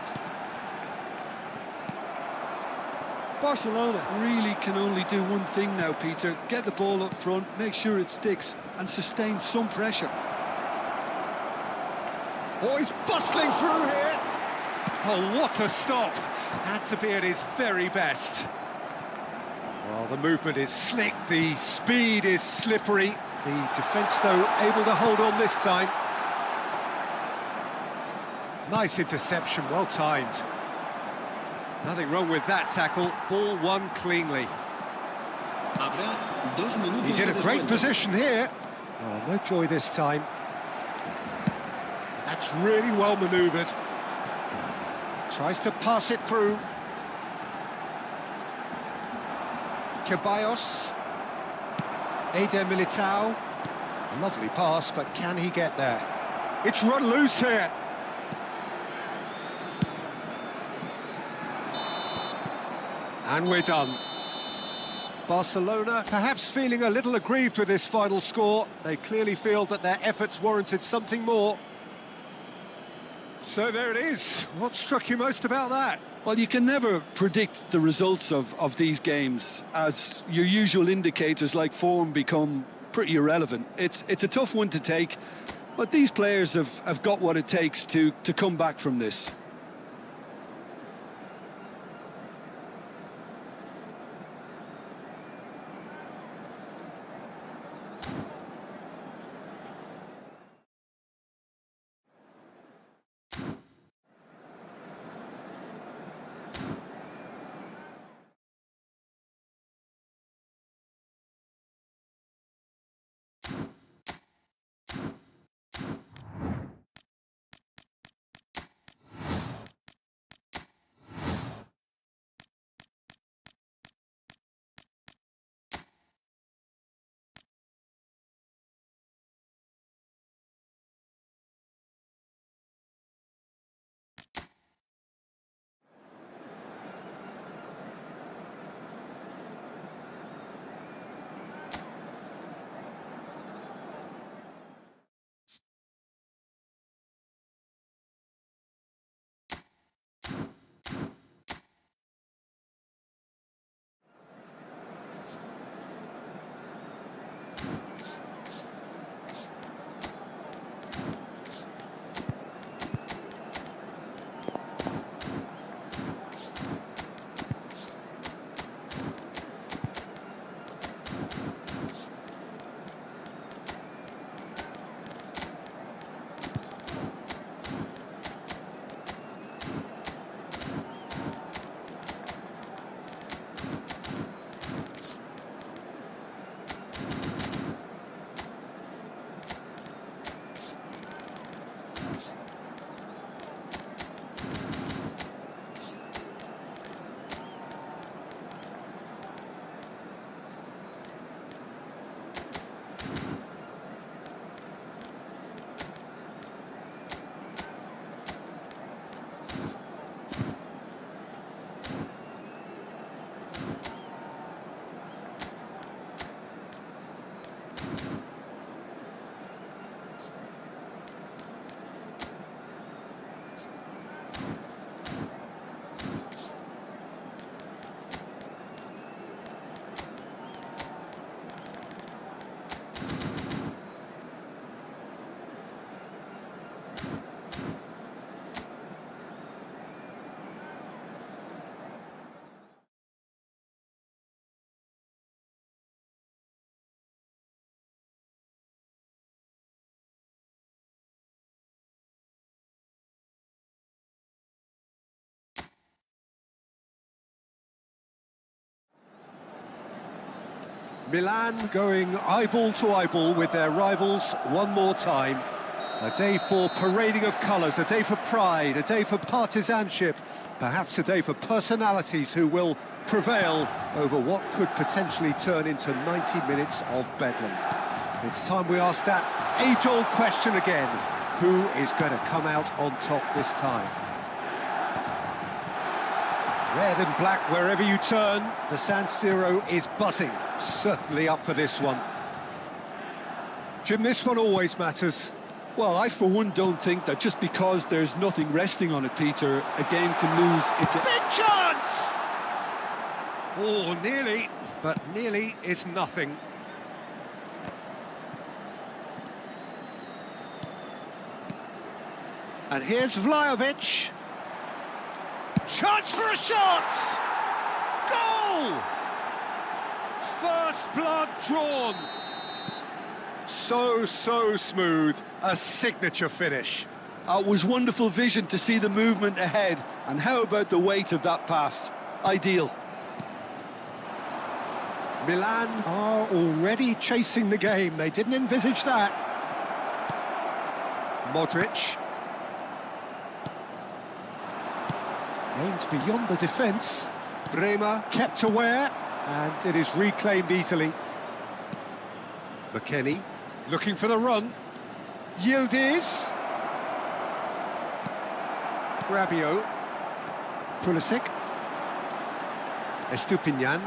Barcelona really can only do one thing now, Peter. Get the ball up front, make sure it sticks, and sustain some pressure. Oh, he's bustling through here. Oh, what a stop. Had to be at his very best. Well, the movement is slick, the speed is slippery. The defence, though, able to hold on this time. Nice interception, well timed. Nothing wrong with that tackle, ball won cleanly. Habrá 2 minutos He's in de a great descuento. position here. Oh, no joy this time. That's really well manoeuvred. Tries to pass it through. Ceballos. Eder Militao. Lovely pass, but can he get there? It's run loose here. And we're done. Barcelona perhaps feeling a little aggrieved with this final score. They clearly feel that their efforts warranted something more. So there it is. What struck you most about that? Well, you can never predict the results of these games, as your usual indicators like form become pretty irrelevant. It's a tough one to take, but these players have got what it takes to come back from this. Milan going eyeball to eyeball with their rivals one more time. A day for parading of colours, a day for pride, a day for partisanship, perhaps a day for personalities who will prevail over what could potentially turn into 90 minutes of bedlam. It's time we ask that age-old question again. Who is going to come out on top this time? Red and black wherever you turn, the San Siro is buzzing. Certainly up for this one. Jim, this one always matters. Well, I for one don't think that just because there's nothing resting on it, Peter, a game can lose its... Big chance! Oh, nearly, but nearly is nothing. And here's Vlahovic. Chance for a shot! Goal! First blood drawn. So smooth, a signature finish. It was wonderful vision to see the movement ahead, and how about the weight of that pass? Ideal. Milan are already chasing the game. They didn't envisage that. Modric. Aimed beyond the defence. Bremer kept aware, and it is reclaimed easily. McKennie looking for the run. Yildiz. Rabiot. Pulisic. Estupinian.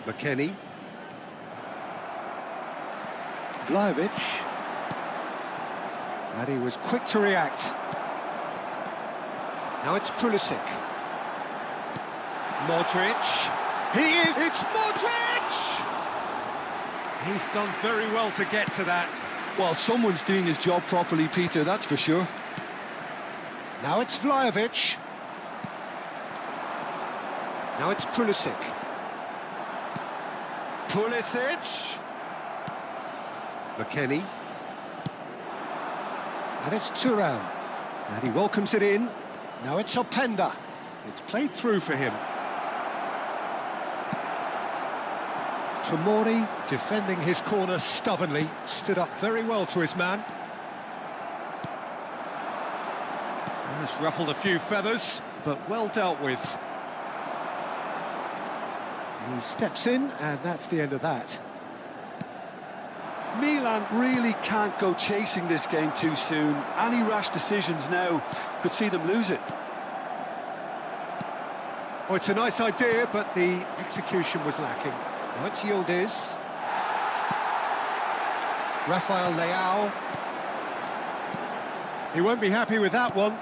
McKennie. Vlahovic. And he was quick to react. Now it's Pulisic. Modric. It's Modric! He's done very well to get to that. Well, someone's doing his job properly, Peter, that's for sure. Now it's Vlahovic. Now it's Pulisic. Pulisic. McKennie. And it's Thuram. And he welcomes it in. Now it's Openda. It's played through for him. Tomori, defending his corner stubbornly, stood up very well to his man. He's ruffled a few feathers, but well dealt with. He steps in, and that's the end of that. Milan really can't go chasing this game too soon. Any rash decisions now could see them lose it. Oh, it's a nice idea, but the execution was lacking. Now it's Yildiz. Rafael Leao. He won't be happy with that one.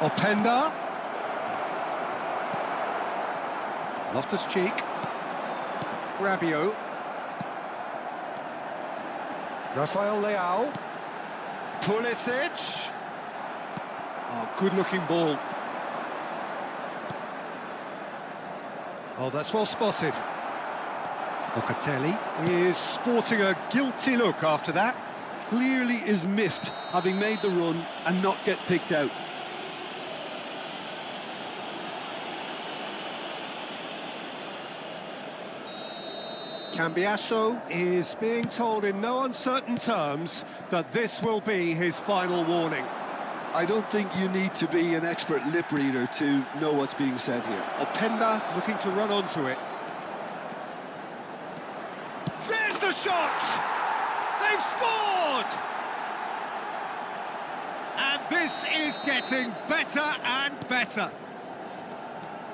Openda. Loftus-Cheek. Rabiot. Rafael Leao. Pulisic. Oh, good-looking ball. Oh, that's well spotted. Locatelli is sporting a guilty look after that. Clearly is miffed, having made the run and not get picked out. Cambiasso is being told in no uncertain terms that this will be his final warning. I don't think you need to be an expert lip reader to know what's being said here. Openda looking to run onto it. There's the shot! They've scored! And this is getting better and better.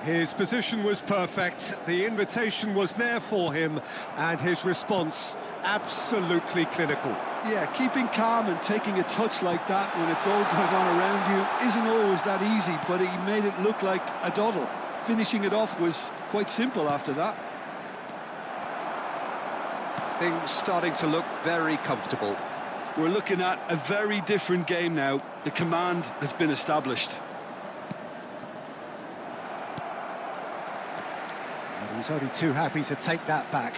His position was perfect, the invitation was there for him, and his response absolutely clinical. Yeah, keeping calm and taking a touch like that when it's all going on around you isn't always that easy, but he made it look like a doddle. Finishing it off was quite simple after that. Things starting to look very comfortable. We're looking at a very different game now. The command has been established. And he's only too happy to take that back.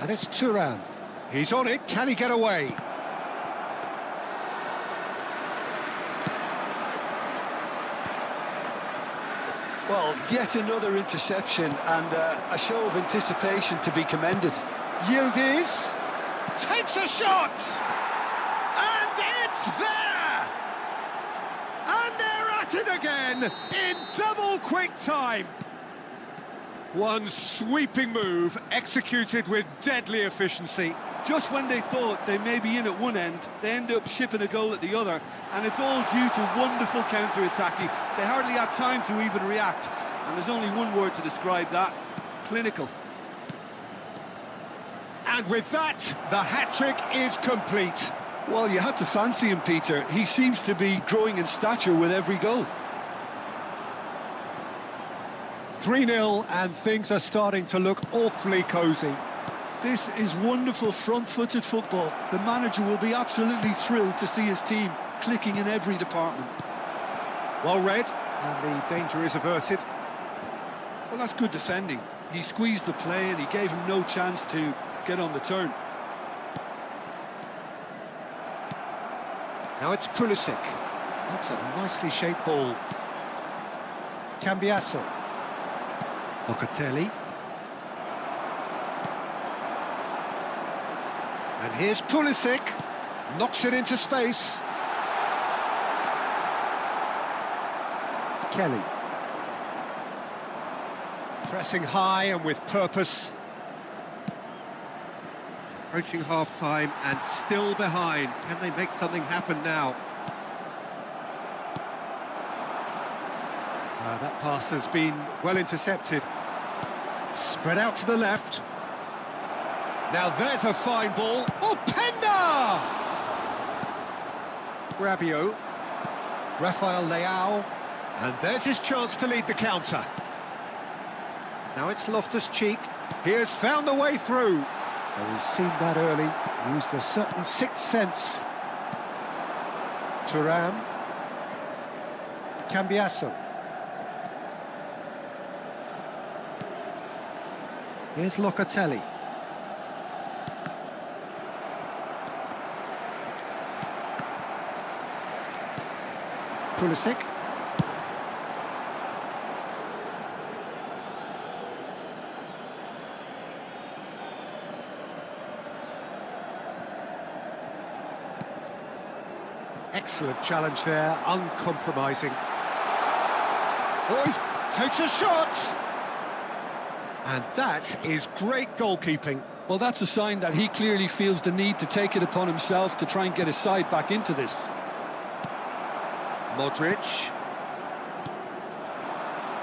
And it's Thuram. He's on it, can he get away? Well, yet another interception and a show of anticipation to be commended. Yildiz takes a shot! And it's there! And they're at it again in double quick time. One sweeping move executed with deadly efficiency. Just when they thought they may be in at one end, they end up shipping a goal at the other, and it's all due to wonderful counter-attacking. They hardly had time to even react, and there's only one word to describe that: clinical. And with that, the hat-trick is complete. Well, you had to fancy him, Peter. He seems to be growing in stature with every goal. 3-0, and things are starting to look awfully cosy. This is wonderful front-footed football. The manager will be absolutely thrilled to see his team clicking in every department. Well read, and the danger is averted. Well, that's good defending. He squeezed the play and he gave him no chance to get on the turn. Now it's Pulisic. That's a nicely shaped ball. Cambiasso. Locatelli. And here's Pulisic. Knocks it into space. Kelly. Pressing high and with purpose. Approaching half-time and still behind. Can they make something happen now? That pass has been well intercepted. Spread out to the left. Now there's a fine ball. Openda! Rabiot. Rafael Leao. And there's his chance to lead the counter. Now it's Loftus-Cheek. He has found the way through. Well, he's seen that early. Used a certain sixth sense. Thuram. Cambiasso. Here's Locatelli. Pulisic. Excellent challenge there, uncompromising. Oh, he takes a shot! And that is great goalkeeping. Well, that's a sign that he clearly feels the need to take it upon himself to try and get his side back into this. Modric.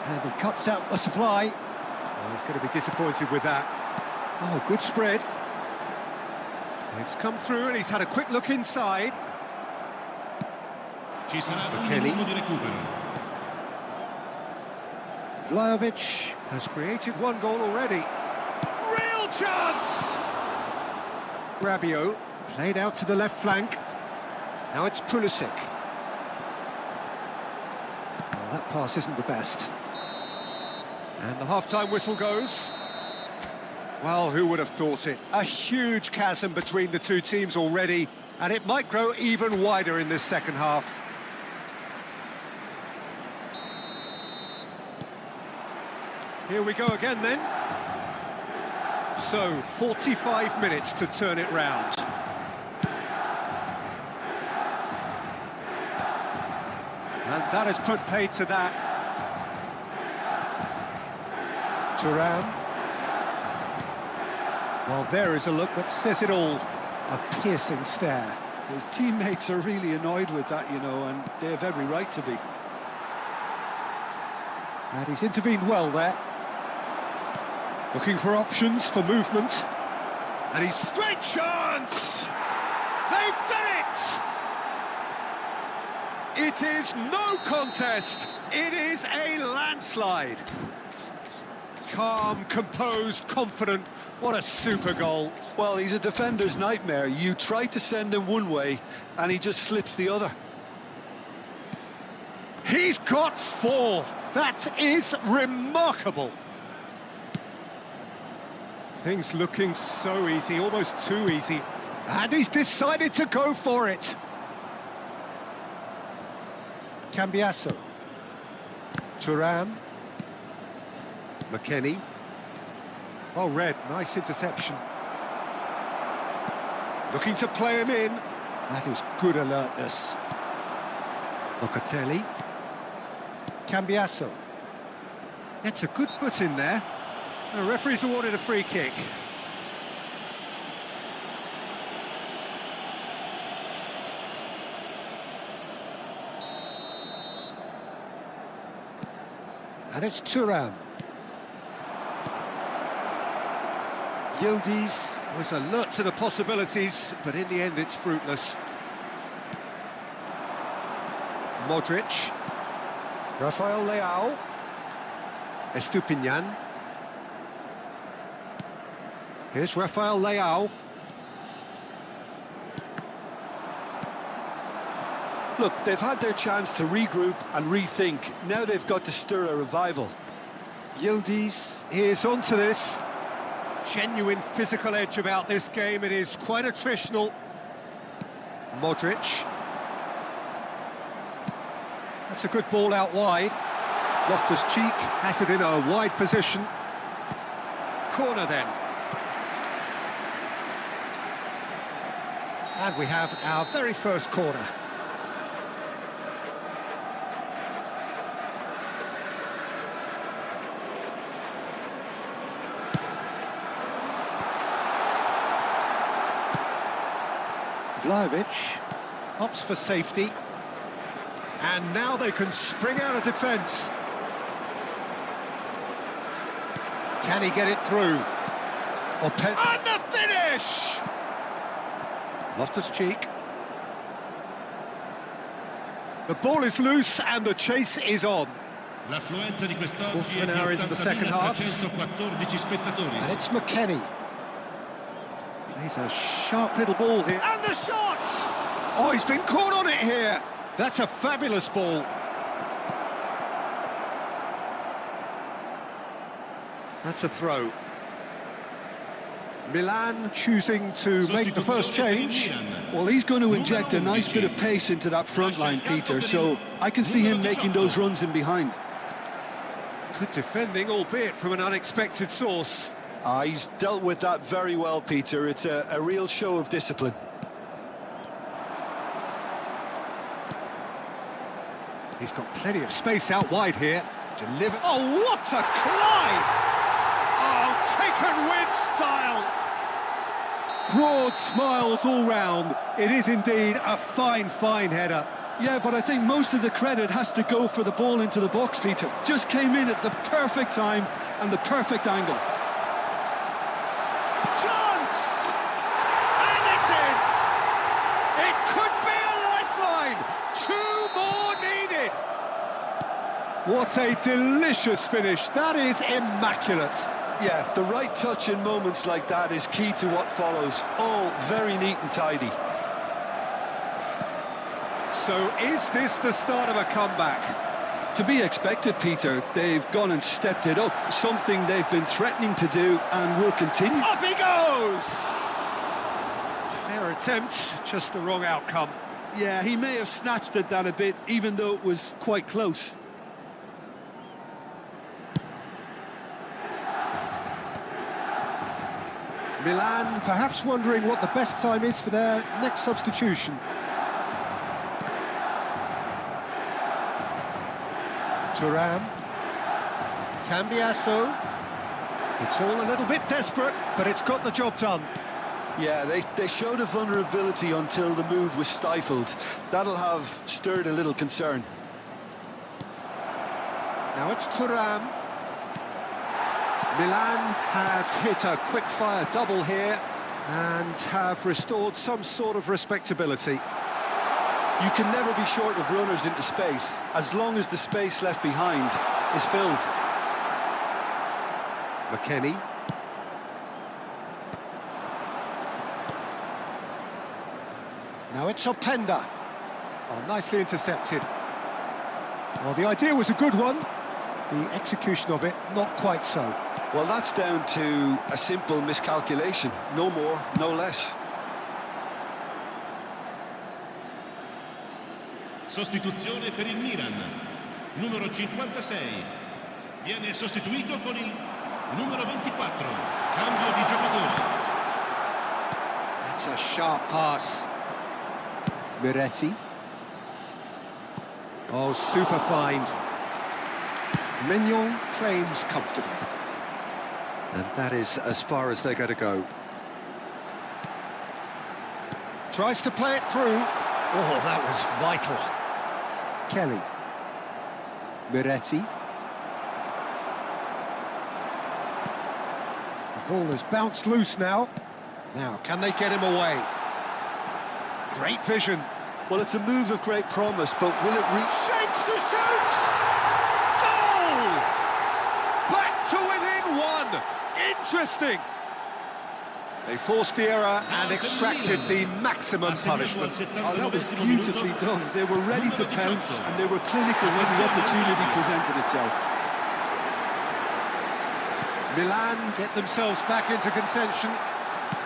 And he cuts out the supply. Oh, he's going to be disappointed with that. Oh, good spread. It's come through and he's had a quick look inside. McKennie. Vlahovic has created one goal already. Real chance! Rabiot played out to the left flank. Now it's Pulisic. Well, that pass isn't the best. And the half-time whistle goes. Well, who would have thought it? A huge chasm between the two teams already, and it might grow even wider in this second half. Here we go again then. So, 45 minutes to turn it round. And that has put paid to that. Thuram. Well, there is a look that says it all. A piercing stare. His teammates are really annoyed with that, you know, and they have every right to be. And he's intervened well there. Looking for options for movement. And he's straight chance! They've done it! It is no contest. It is a landslide. Calm, composed, confident. What a super goal. Well, he's a defender's nightmare. You try to send him one way, and he just slips the other. He's got 4. That is remarkable. Things looking so easy, almost too easy. And he's decided to go for it. Cambiasso. Thuram. McKennie. Oh, Red, nice interception. Looking to play him in. That is good alertness. Locatelli. Cambiasso. Gets a good foot in there. The referee's awarded a free kick. And it's Thuram. Yildiz was alert to the possibilities, but in the end it's fruitless. Modric. Rafael Leao. Estupiñán. Here's Rafael Leao. Look, they've had their chance to regroup and rethink. Now they've got to stir a revival. Yildiz is onto this. Genuine physical edge about this game. It is quite attritional. Modric. That's a good ball out wide. Loftus-Cheek has it in a wide position. Corner then. And we have our very first corner. Vlahovic opts for safety. And now they can spring out of defence. Can he get it through? And the finish! Loftus-Cheek. The ball is loose and the chase is on. L'affluenza di quest'oggi Quarter è of an hour into the second half. 80.314 spettatori. And it's McKennie. Plays a sharp little ball here. And the shot! Oh, he's been caught on it here. That's a fabulous ball. That's a throw. Milan choosing to make the first change. Well, he's going to inject a nice bit of pace into that front line, Peter, so I can see him making those runs in behind. Good defending, albeit from an unexpected source. He's dealt with that very well, Peter. It's a real show of discipline. He's got plenty of space out wide here. Deliver. Oh, what a climb! Oh, taken with style. Broad smiles all round. It is indeed a fine, fine header. Yeah, but I think most of the credit has to go for the ball into the box, Peter. Just came in at the perfect time and the perfect angle. Chance! And it's in! It could be a lifeline! 2 more needed! What a delicious finish. That is immaculate. Yeah, the right touch in moments like that is key to what follows. All very neat and tidy. So is this the start of a comeback? To be expected, Peter. They've gone and stepped it up. Something they've been threatening to do and will continue. Up he goes! Fair attempt, just the wrong outcome. Yeah, he may have snatched at that a bit, even though it was quite close. Milan perhaps wondering what the best time is for their next substitution. Thuram. Cambiasso. It's all a little bit desperate, but it's got the job done. Yeah, they showed a vulnerability until the move was stifled. That'll have stirred a little concern. Now it's Thuram. Milan have hit a quick-fire double here and have restored some sort of respectability. You can never be short of runners into space, as long as the space left behind is filled. McKennie. Now it's Openda. Oh, nicely intercepted. Well, the idea was a good one. The execution of it, not quite so. Well, that's down to a simple miscalculation. No more, no less. Sostituzione per il Milan. Numero 56. Viene sostituito con il numero 24. Cambio di giocatore. That's a sharp pass. Miretti. Oh, super find. Mignon claims comfortably. And that is as far as they're going to go. Tries to play it through. Oh, that was vital. Kelly. Miretti. The ball has bounced loose now. Now, can they get him away? Great vision. Well, it's a move of great promise, but will it reach? Shapes to shoot! Goal! Back to within one! Interesting! They forced the error and extracted the maximum punishment. Oh, that was beautifully done. They were ready to pounce and they were clinical when the opportunity presented itself. Milan get themselves back into contention.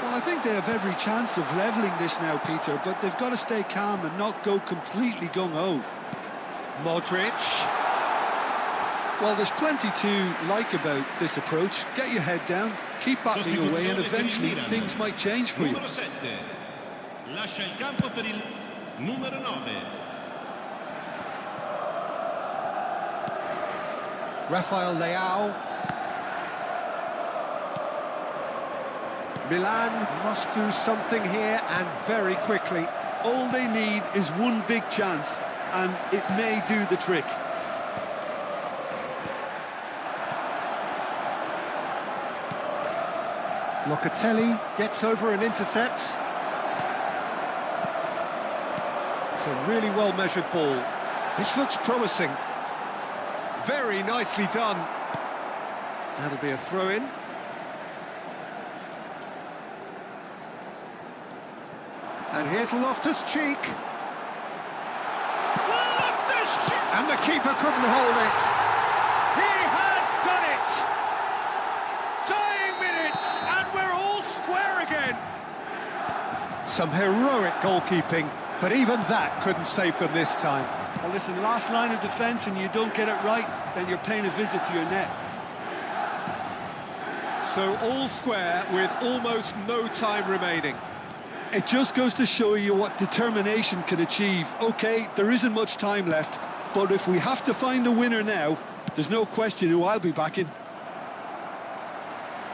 Well, I think they have every chance of levelling this now, Peter, but they've got to stay calm and not go completely gung-ho. Modric. Well, there's plenty to like about this approach. Get your head down, keep battling away, and eventually things might change for you. Numero 7. Lascia il campo per il numero 9. Rafael Leao. Milan must do something here, and very quickly. All they need is one big chance, and it may do the trick. Locatelli gets over and intercepts. It's a really well-measured ball. This looks promising. Very nicely done. That'll be a throw-in. And here's Loftus-Cheek. Loftus-Cheek! And the keeper couldn't hold it. He has done it! Dying minutes, and we're all square again. Some heroic goalkeeping, but even that couldn't save them this time. Well, listen, last line of defence and you don't get it right, then you're paying a visit to your net. So all square with almost no time remaining. It just goes to show you what determination can achieve. OK, there isn't much time left, but if we have to find a winner now, there's no question who I'll be backing.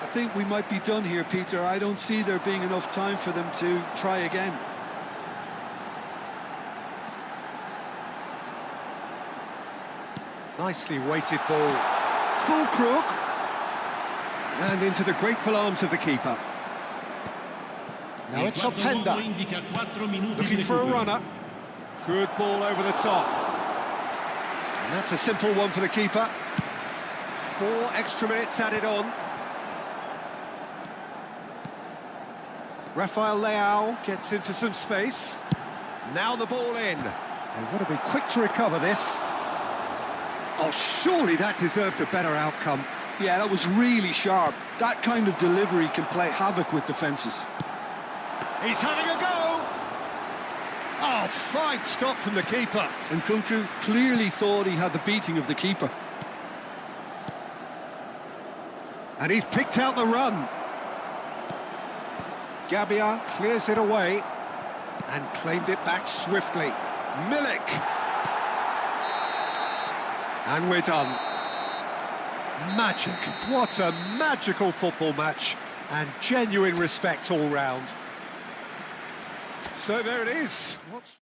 I think we might be done here, Peter. I don't see there being enough time for them to try again. Nicely weighted ball. Full crook. And into the grateful arms of the keeper. Now Il it's guardaluogo Openda. indica 4 minuti Looking di for a recupero. runner. Good ball over the top. And that's a simple one for the keeper. 4 extra minutes added on. Rafael Leao gets into some space. Now the ball in. They've got to be quick to recover this. Oh, surely that deserved a better outcome. Yeah, that was really sharp. That kind of delivery can play havoc with defences. He's having a go. Oh, fine stop from the keeper. And Nkunku clearly thought he had the beating of the keeper. And he's picked out the run. Gabia clears it away and claimed it back swiftly. Milik. And we're done. Magic. What a magical football match. And genuine respect all round. So there it is. What's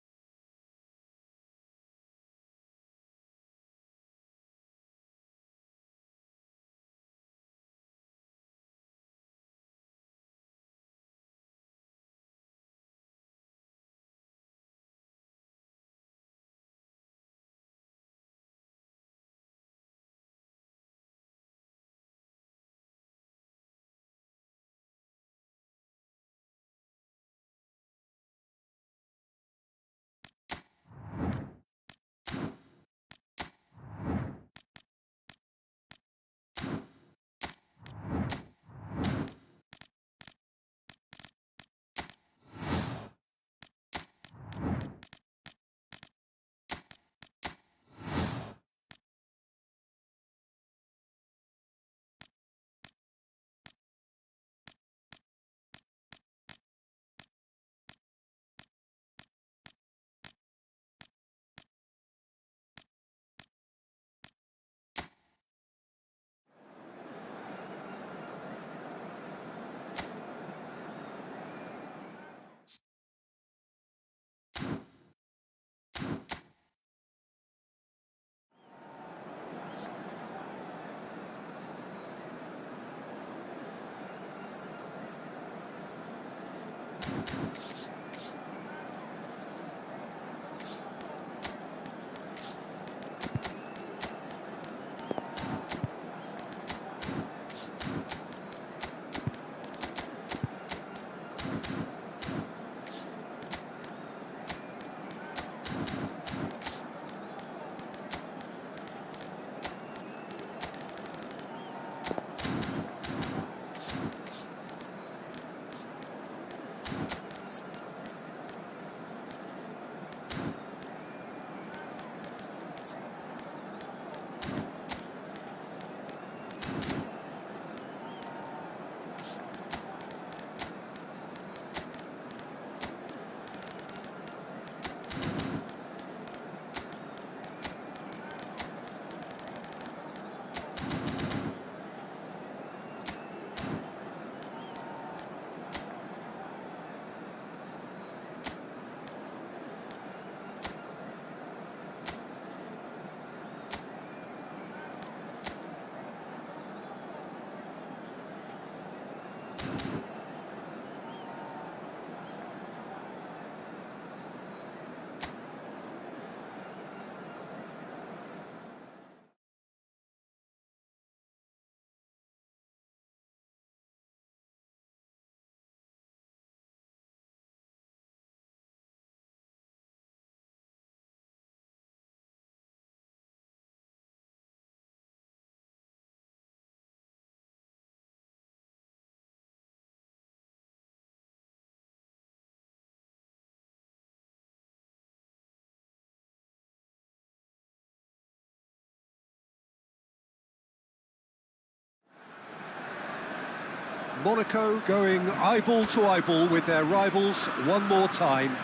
Monaco going eyeball to eyeball with their rivals one more time.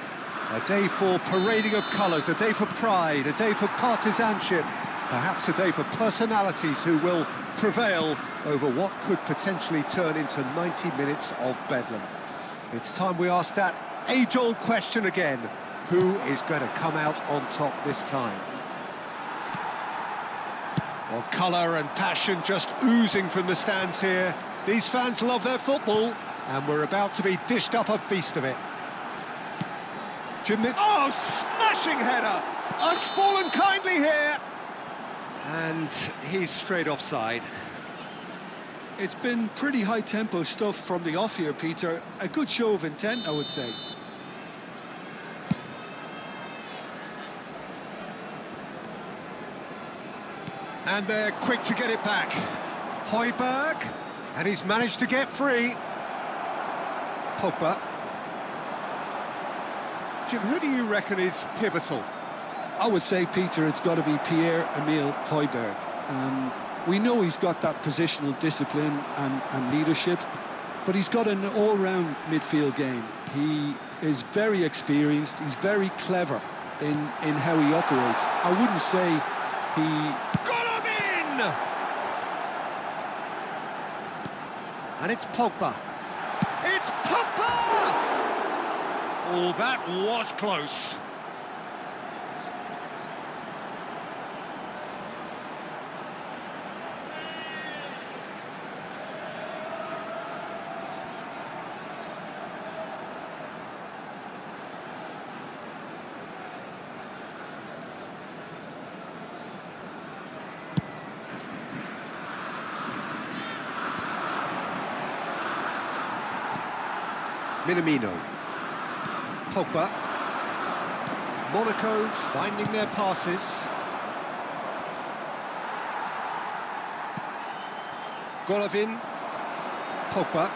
A day for parading of colours, a day for pride, a day for partisanship, perhaps a day for personalities who will prevail over what could potentially turn into 90 minutes of bedlam. It's time we ask that age-old question again. Who is going to come out on top this time? Well, colour and passion just oozing from the stands here. These fans love their football, and we're about to be dished up a feast of it. Oh, smashing header! It's fallen kindly here! And he's straight offside. It's been pretty high-tempo stuff from the off here, Peter. A good show of intent, I would say. And they're quick to get it back. Højbjerg, and he's managed to get free. Pogba. Jim, who do you reckon is pivotal? I would say, Peter, it's got to be Pierre-Emile Højbjerg. We know he's got that positional discipline and leadership, but he's got an all-round midfield game. He is very experienced, he's very clever in how he operates. I wouldn't say he... Golovin! And it's Pogba. It's Pogba! Oh, that was close. Minamino. Pogba. Monaco finding their passes. Golovin. Pogba.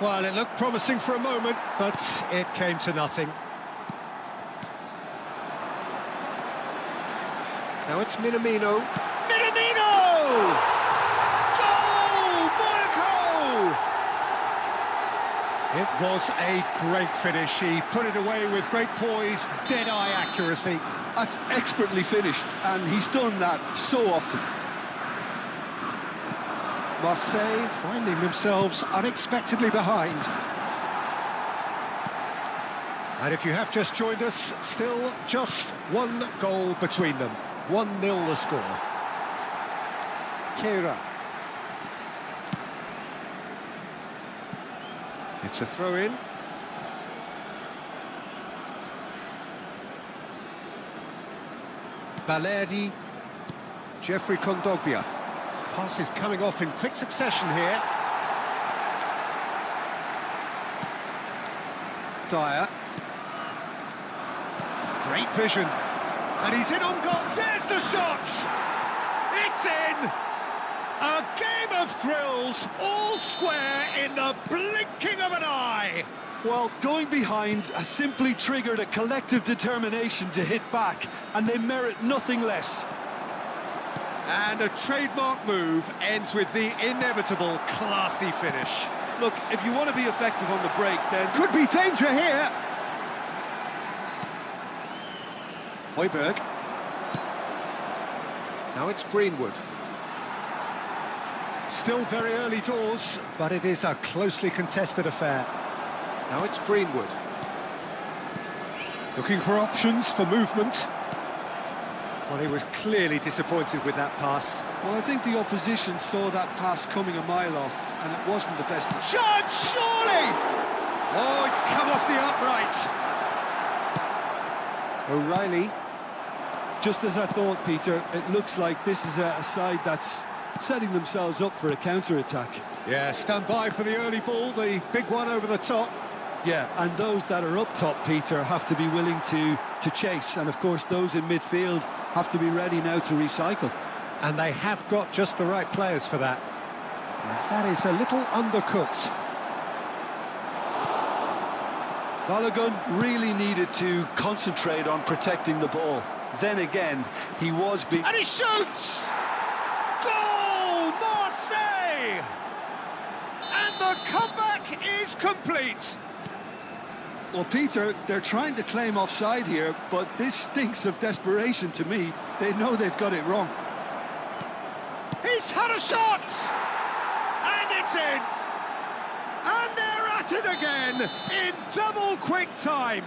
Well, it looked promising for a moment, but it came to nothing. Now it's Minamino. Minamino! Goal! Monaco! It was a great finish. He put it away with great poise, dead-eye accuracy. That's expertly finished, and he's done that so often. Marseille finding themselves unexpectedly behind. And if you have just joined us, still just one goal between them. 1-0 the score. Keira. It's a throw-in. Balerdi. Jeffrey Kondogbia. Pass is coming off in quick succession here. Dyer. Great vision. And he's in on goal. There's the shot! It's in! A game of thrills, all square in the blinking of an eye. Well, going behind has simply triggered a collective determination to hit back, and they merit nothing less. And a trademark move ends with the inevitable classy finish. Look, if you want to be effective on the break, then... Could be danger here. Højbjerg. Now it's Greenwood. Still very early doors, but it is a closely contested affair. Now it's Greenwood. Looking for options for movement. Well, he was clearly disappointed with that pass. Well, I think the opposition saw that pass coming a mile off, and it wasn't the best... Chance, surely! Oh, it's come off the upright. O'Reilly. Just as I thought, Peter, it looks like this is a side that's setting themselves up for a counter-attack. Yeah, stand by for the early ball, the big one over the top. Yeah, and those that are up top, Peter, have to be willing to chase. And, of course, those in midfield have to be ready now to recycle. And they have got just the right players for that. And that is a little undercooked. Balogun really needed to concentrate on protecting the ball. Then again, he was being... And he shoots! Goal! Marseille! And The comeback is complete. Well, Peter, they're trying to claim offside here, but this stinks of desperation to me. They know they've got it wrong. He's had a shot! And it's in! And they're at it again in double quick time.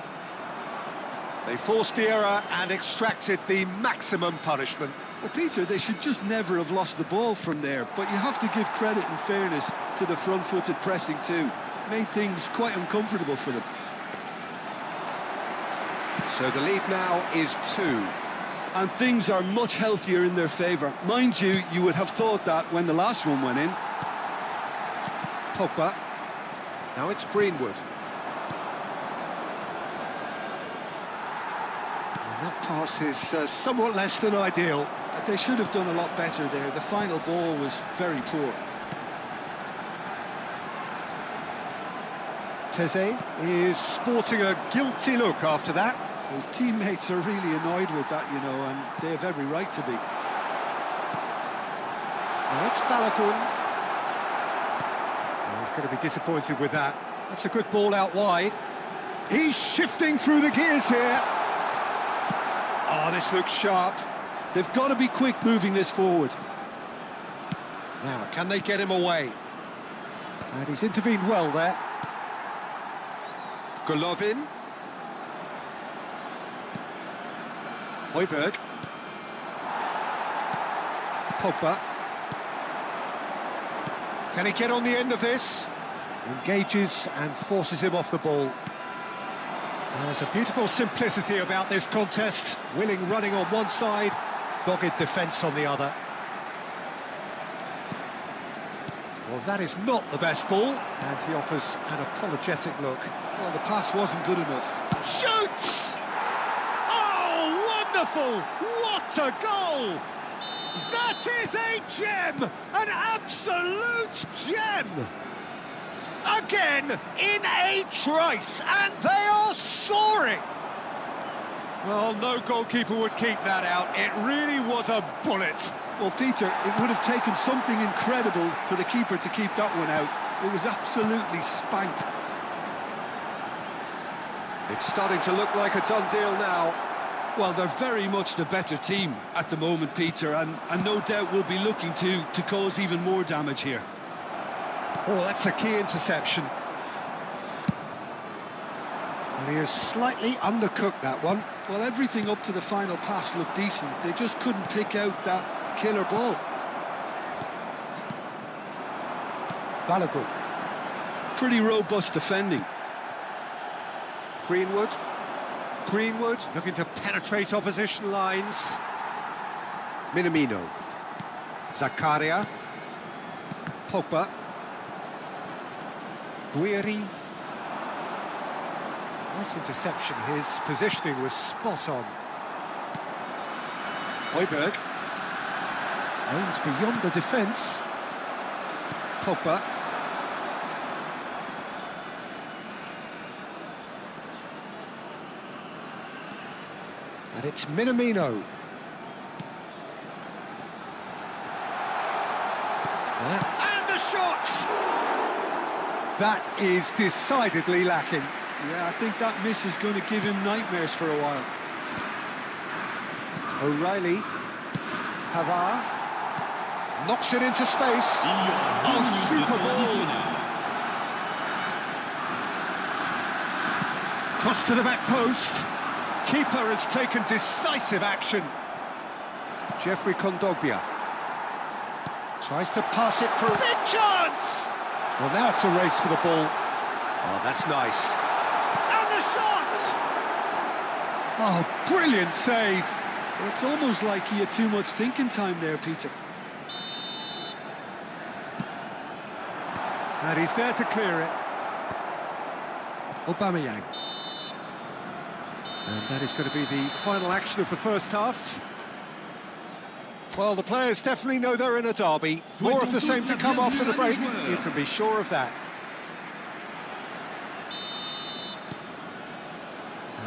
They forced the error and extracted the maximum punishment. Well, Peter, they should just never have lost the ball from there, but you have to give credit and fairness to the front-footed pressing too. Made things quite uncomfortable for them. So the lead now is 2. And things are much healthier in their favour. Mind you, you would have thought that when the last one went in. Pogba. Now it's Greenwood. And that pass is somewhat less than ideal. They should have done a lot better there. The final ball was very poor. Teze is sporting a guilty look after that. His teammates are really annoyed with that, you know, and they have every right to be. Now it's Balogun. He's going to be disappointed with that. That's a good ball out wide. He's shifting through the gears here. Oh, this looks sharp. They've got to be quick moving this forward. Now, can they get him away? And he's intervened well there. Golovin. Højbjerg. Pogba. Can he get on the end of this? Engages and forces him off the ball. There's a beautiful simplicity about this contest. Willing running on one side, dogged defence on the other. Well, that is not the best ball, and he offers an apologetic look. Well, the pass wasn't good enough. Shoots! Oh, wonderful! What a goal! That is a gem! An absolute gem! Again, in a trice, and they are soaring! Well, no goalkeeper would keep that out. It really was a bullet. Well, Peter, it would have taken something incredible for the keeper to keep that one out. It was absolutely spanked. It's starting to look like a done deal now. Well, they're very much the better team at the moment, Peter, and no doubt will be looking to cause even more damage here. Oh, that's a key interception. And he has slightly undercooked that one. Well, everything up to the final pass looked decent. They just couldn't pick out that killer ball. Balogun. Pretty robust defending. Greenwood. Greenwood looking to penetrate opposition lines. Minamino. Zakaria. Pogba. Guiri. Nice interception. His positioning was spot on. Højbjerg. Aims beyond the defence. Pogba. And it's Minamino. And the shot! That is decidedly lacking. Yeah, I think that miss is going to give him nightmares for a while. O'Reilly. Pavard. Knocks it into space. Oh, super ball! Cross to the back post. Keeper has taken decisive action. Jeffrey Kondogbia. Tries to pass it through. Big chance! Well, now it's a race for the ball. Oh, that's nice. And the shot! Oh, brilliant save. It's almost like he had too much thinking time there, Peter. And he's there to clear it. Aubameyang. And that is going to be the final action of the first half. Well, the players definitely know they're in a derby. More of the same to come after the break. You can be sure of that.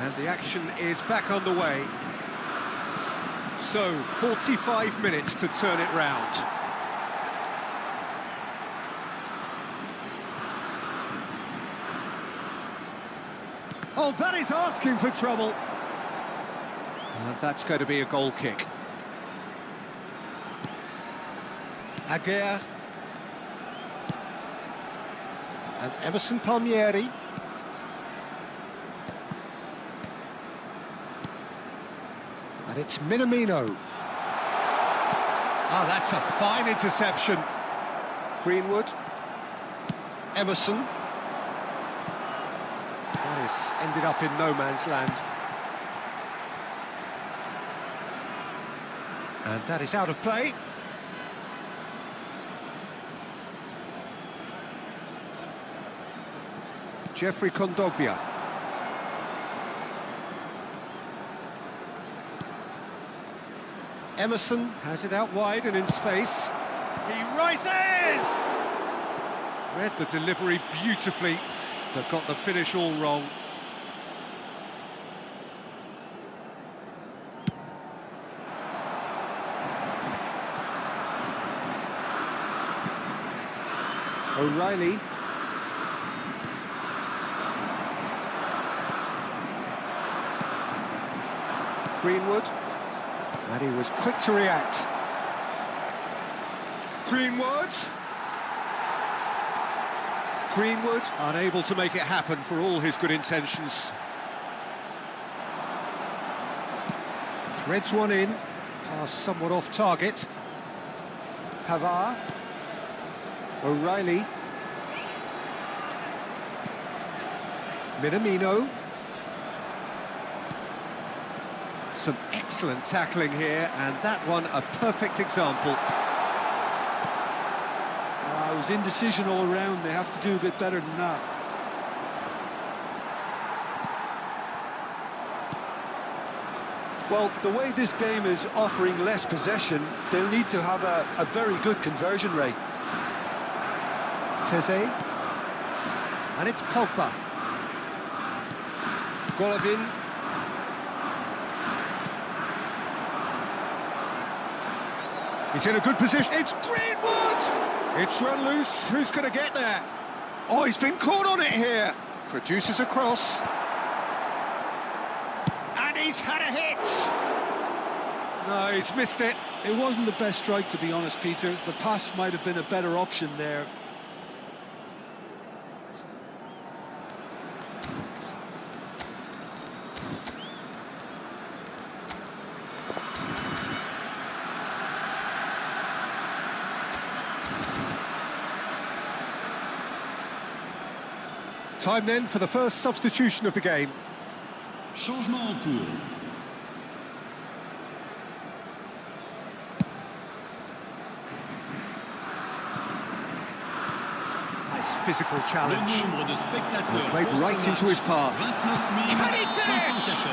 And the action is back underway. So, 45 minutes to turn it round. Well, that is asking for trouble. And that's going to be a goal kick. Aguirre. And Emerson Palmieri. And it's Minamino. Ah, that's a fine interception. Greenwood. Emerson. That is ended up in no man's land. And that is out of play. Jeffrey Kondogbia. Emerson has it out wide and in space. He rises! Read the delivery beautifully, but got the finish all wrong. O'Reilly. Greenwood. And he was quick to react. Greenwood. Greenwood unable to make it happen for all his good intentions. Threads one in. Pass somewhat off target. Pavard. O'Reilly. Minamino. Some excellent tackling here, and that one a perfect example. It was indecision all round. They have to do a bit better than that. Well, the way this game is offering less possession, they'll need to have a very good conversion rate. Teze. And it's Pogba. Golovin. He's in a good position. It's Greenwood! It's run loose. Who's going to get there? Oh, he's been caught on it here. Produces a cross. And he's had a hit. No, he's missed it. It wasn't the best strike, to be honest, Peter. The pass might have been a better option there. Time then for the first substitution of the game. Changement en cours. Nice physical challenge. Le nombre de spectateurs Played right into his path. 29 Can he finish?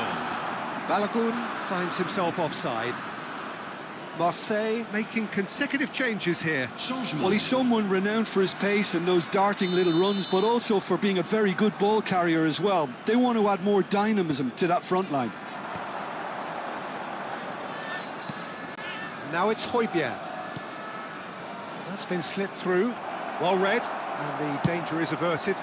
574. Balogun finds himself offside. Marseille making consecutive changes here. Changement. Well, he's someone renowned for his pace and those darting little runs, but also for being a very good ball carrier as well. They want to add more dynamism to that front line. Now it's Højbjerg. That's been slipped through. Well read, and the danger is averted.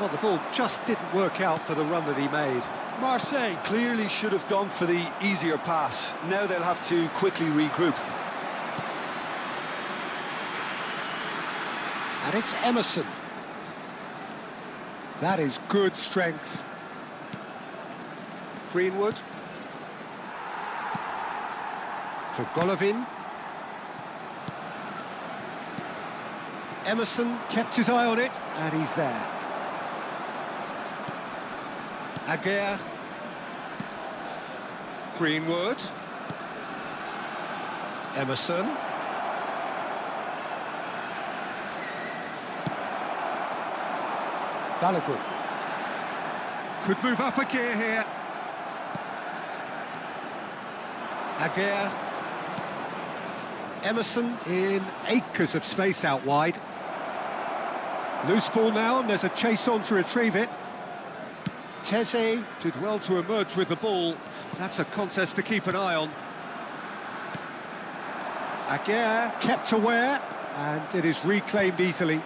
Well, the ball just didn't work out for the run that he made. Marseille clearly should have gone for the easier pass. Now they'll have to quickly regroup. And it's Emerson. That is good strength. Greenwood. For Golovin. Emerson kept his eye on it, and he's there. Aguirre. Greenwood. Emerson. Balogun. Could move up a gear here. Aguirre. Emerson in acres of space out wide. Loose ball now, and there's a chase on to retrieve it. Teze did well to emerge with the ball. That's a contest to keep an eye on. Aguirre kept aware, and it is reclaimed easily.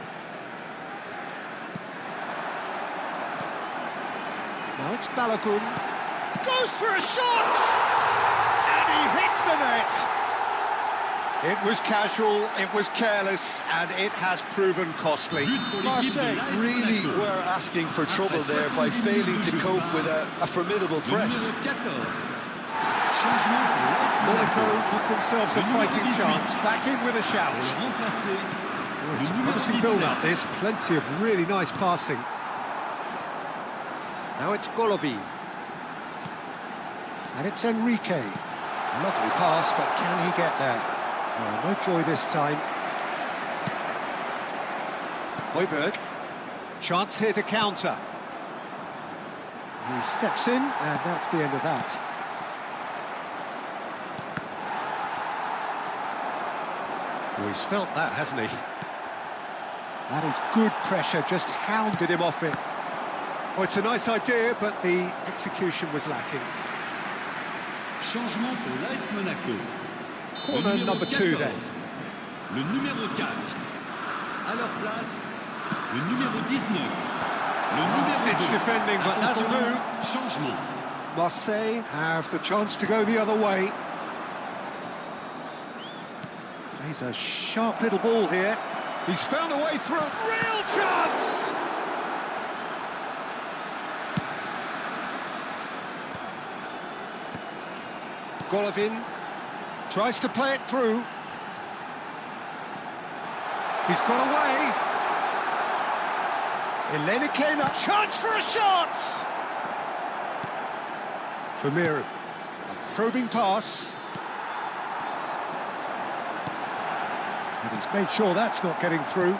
it's Balogun. Goes for a shot! And he hits the net! It was casual, it was careless, and it has proven costly. Marseille really were asking for trouble there by failing to cope with a formidable press. Monaco give themselves a fighting chance, back in with a shout. Oh, it's a promising build-up, there's plenty of really nice passing. Now it's Golovin. And it's Enrique. Lovely pass, but can he get there? Oh, no joy this time. Højbjerg. Chance here to counter. He steps in, and that's the end of that. Oh, he's felt that, hasn't he? That is good pressure, just hounded him off it. Oh, it's a nice idea, but the execution was lacking. Changement pour l'AS Monaco. Corner number 2 then. Le numéro 4. À leur place, le numéro 19. Le numéro Stitch 2. defending, but that'll do. Changement. Marseille have the chance to go the other way. Plays a sharp little ball here. He's found a way through. Real chance! Golovin tries to play it through. He's got away. Elenikena, chance for a shot! Vermeeren, a probing pass. And he's made sure that's not getting through.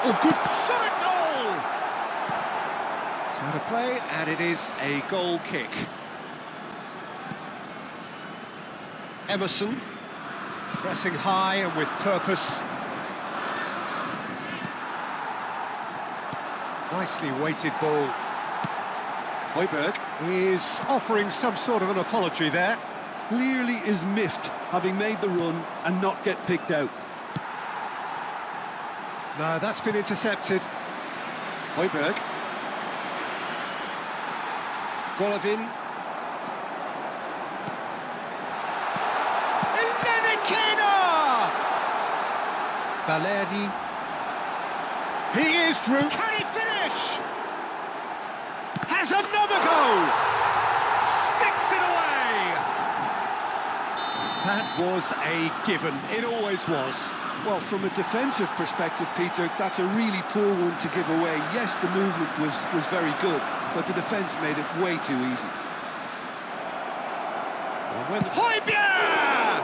Oh, good shot at goal! It's out of play, and it is a goal kick. Emerson, pressing high and with purpose. Nicely weighted ball. Højbjerg is offering some sort of an apology there. Clearly is miffed, having made the run and not get picked out. No, that's been intercepted. Højbjerg. Golovin. Balerdi. He is through. Can he finish? Has another go. Sticks it away. That was a given. It always was. Well, from a defensive perspective, Peter, that's a really poor one to give away. Yes, the movement was very good, but the defence made it way too easy. Højbjerg!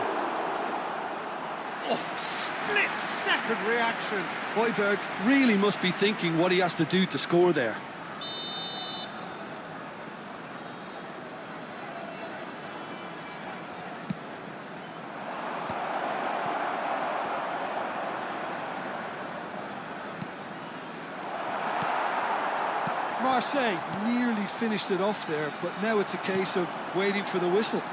Oh, split-second reaction. Højbjerg really must be thinking what he has to do to score there. Marseille nearly finished it off there, but now it's a case of waiting for the whistle.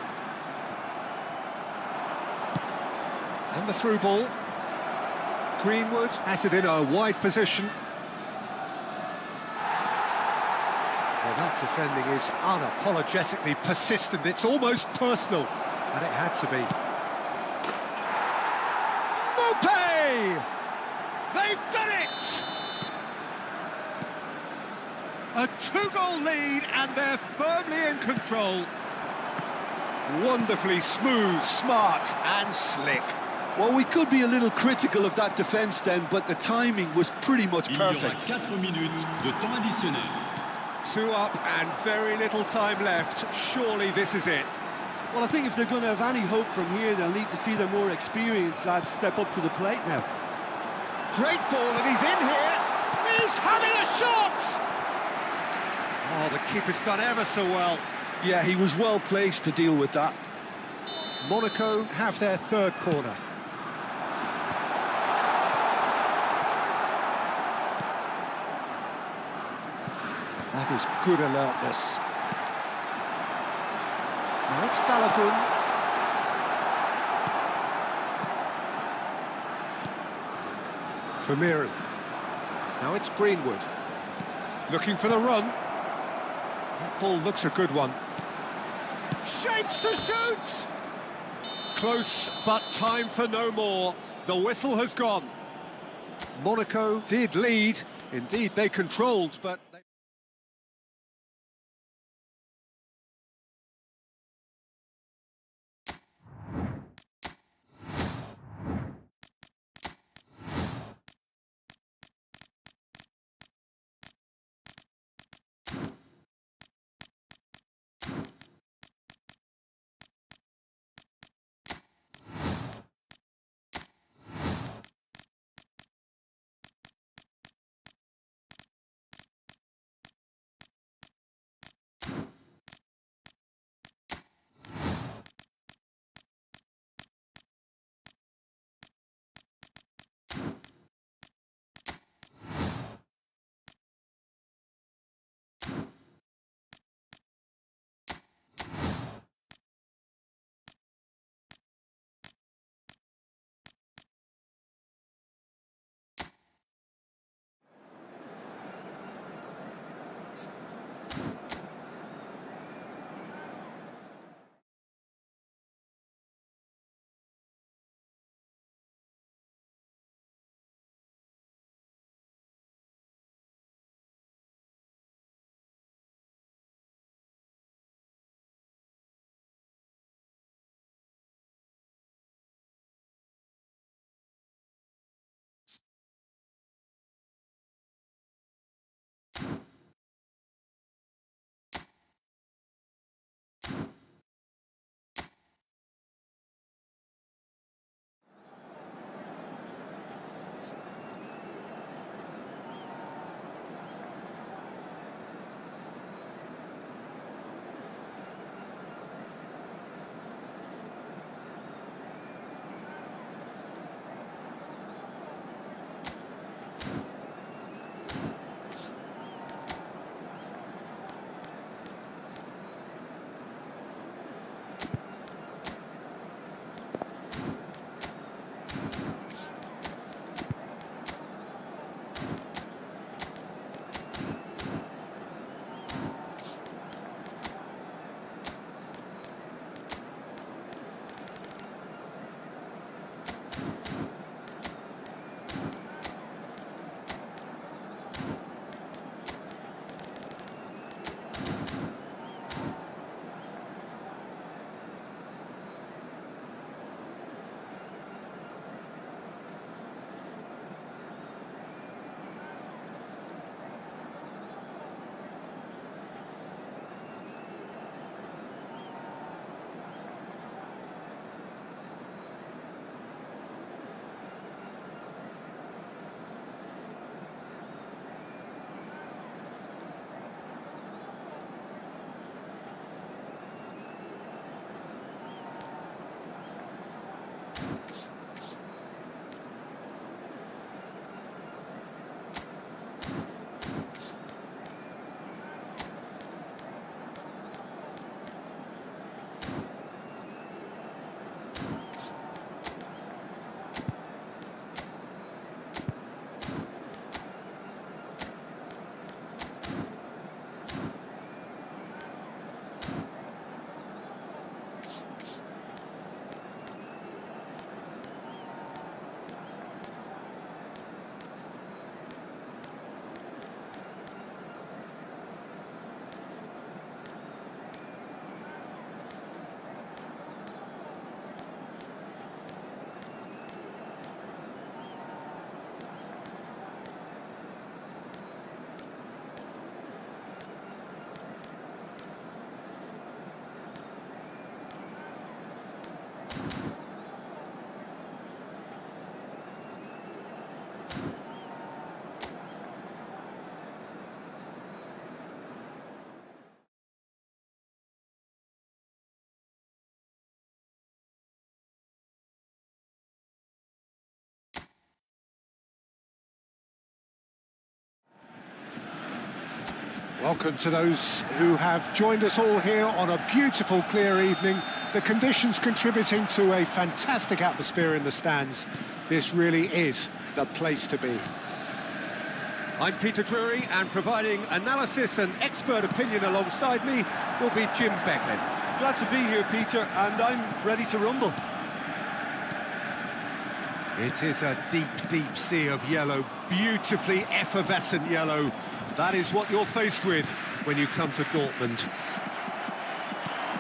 And the through ball. Greenwood has it in a wide position. Well, that defending is unapologetically persistent. It's almost personal, and it had to be. Mopé! They've done it! A 2-goal lead, and they're firmly in control. Wonderfully smooth, smart, and slick. Well, we could be a little critical of that defence then, but the timing was pretty much Il y aura perfect. 4 minutes de temps additionnel. 2 up and very little time left. Surely this is it. Well, I think if they're going to have any hope from here, they'll need to see their more experienced lads step up to the plate now. Great ball, and he's in here. He's having a shot! Oh, the keeper's done ever so well. Yeah, he was well placed to deal with that. Monaco have their third corner. That is good alertness. Now it's Balogun. Vermeeren. Now it's Greenwood. Looking for the run. That ball looks a good one. Shapes to shoot! Close, but time for no more. The whistle has gone. Monaco did lead. Indeed, they controlled, but... Welcome to those who have joined us all here on a beautiful, clear evening. The conditions contributing to a fantastic atmosphere in the stands. This really is the place to be. I'm Peter Drury, and providing analysis and expert opinion alongside me will be Jim Beglin. Glad to be here, Peter, and I'm ready to rumble. It is a deep, deep sea of yellow, beautifully effervescent yellow. That is what you're faced with when you come to Dortmund.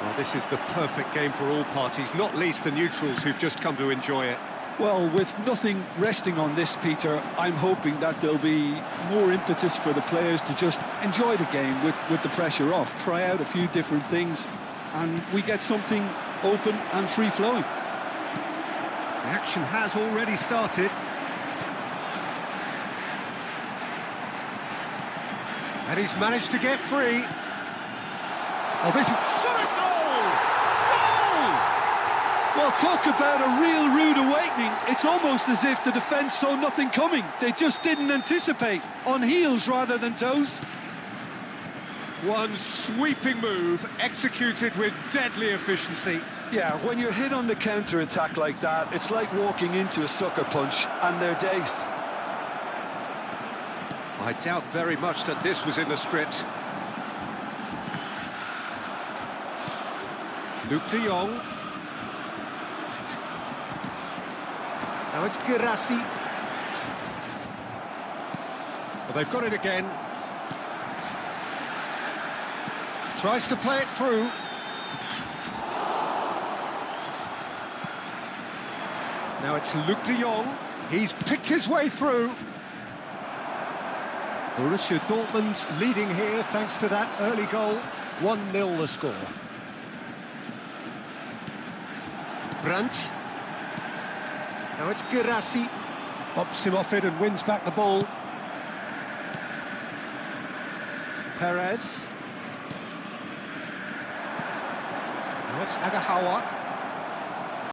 Well, this is the perfect game for all parties, not least the neutrals who've just come to enjoy it. Well, with nothing resting on this, Peter, I'm hoping that there'll be more impetus for the players to just enjoy the game with the pressure off, try out a few different things, and we get something open and free-flowing. The action has already started. And he's managed to get free. Oh, this is... Shot a goal! Goal! Well, talk about a real rude awakening. It's almost as if the defence saw nothing coming. They just didn't anticipate, on heels rather than toes. One sweeping move, executed with deadly efficiency. Yeah, when you're hit on the counter-attack like that, it's like walking into a sucker punch, and they're dazed. I doubt very much that this was in the script. Luuk de Jong. Now it's Guirassy. Well, they've got it again. Tries to play it through. Now it's Luuk de Jong. He's picked his way through. Borussia Dortmund leading here thanks to that early goal. 1-0 the score. Brandt. Now it's Guirassy. Bumps him off it and wins back the ball. Perez. Now it's Agahawa.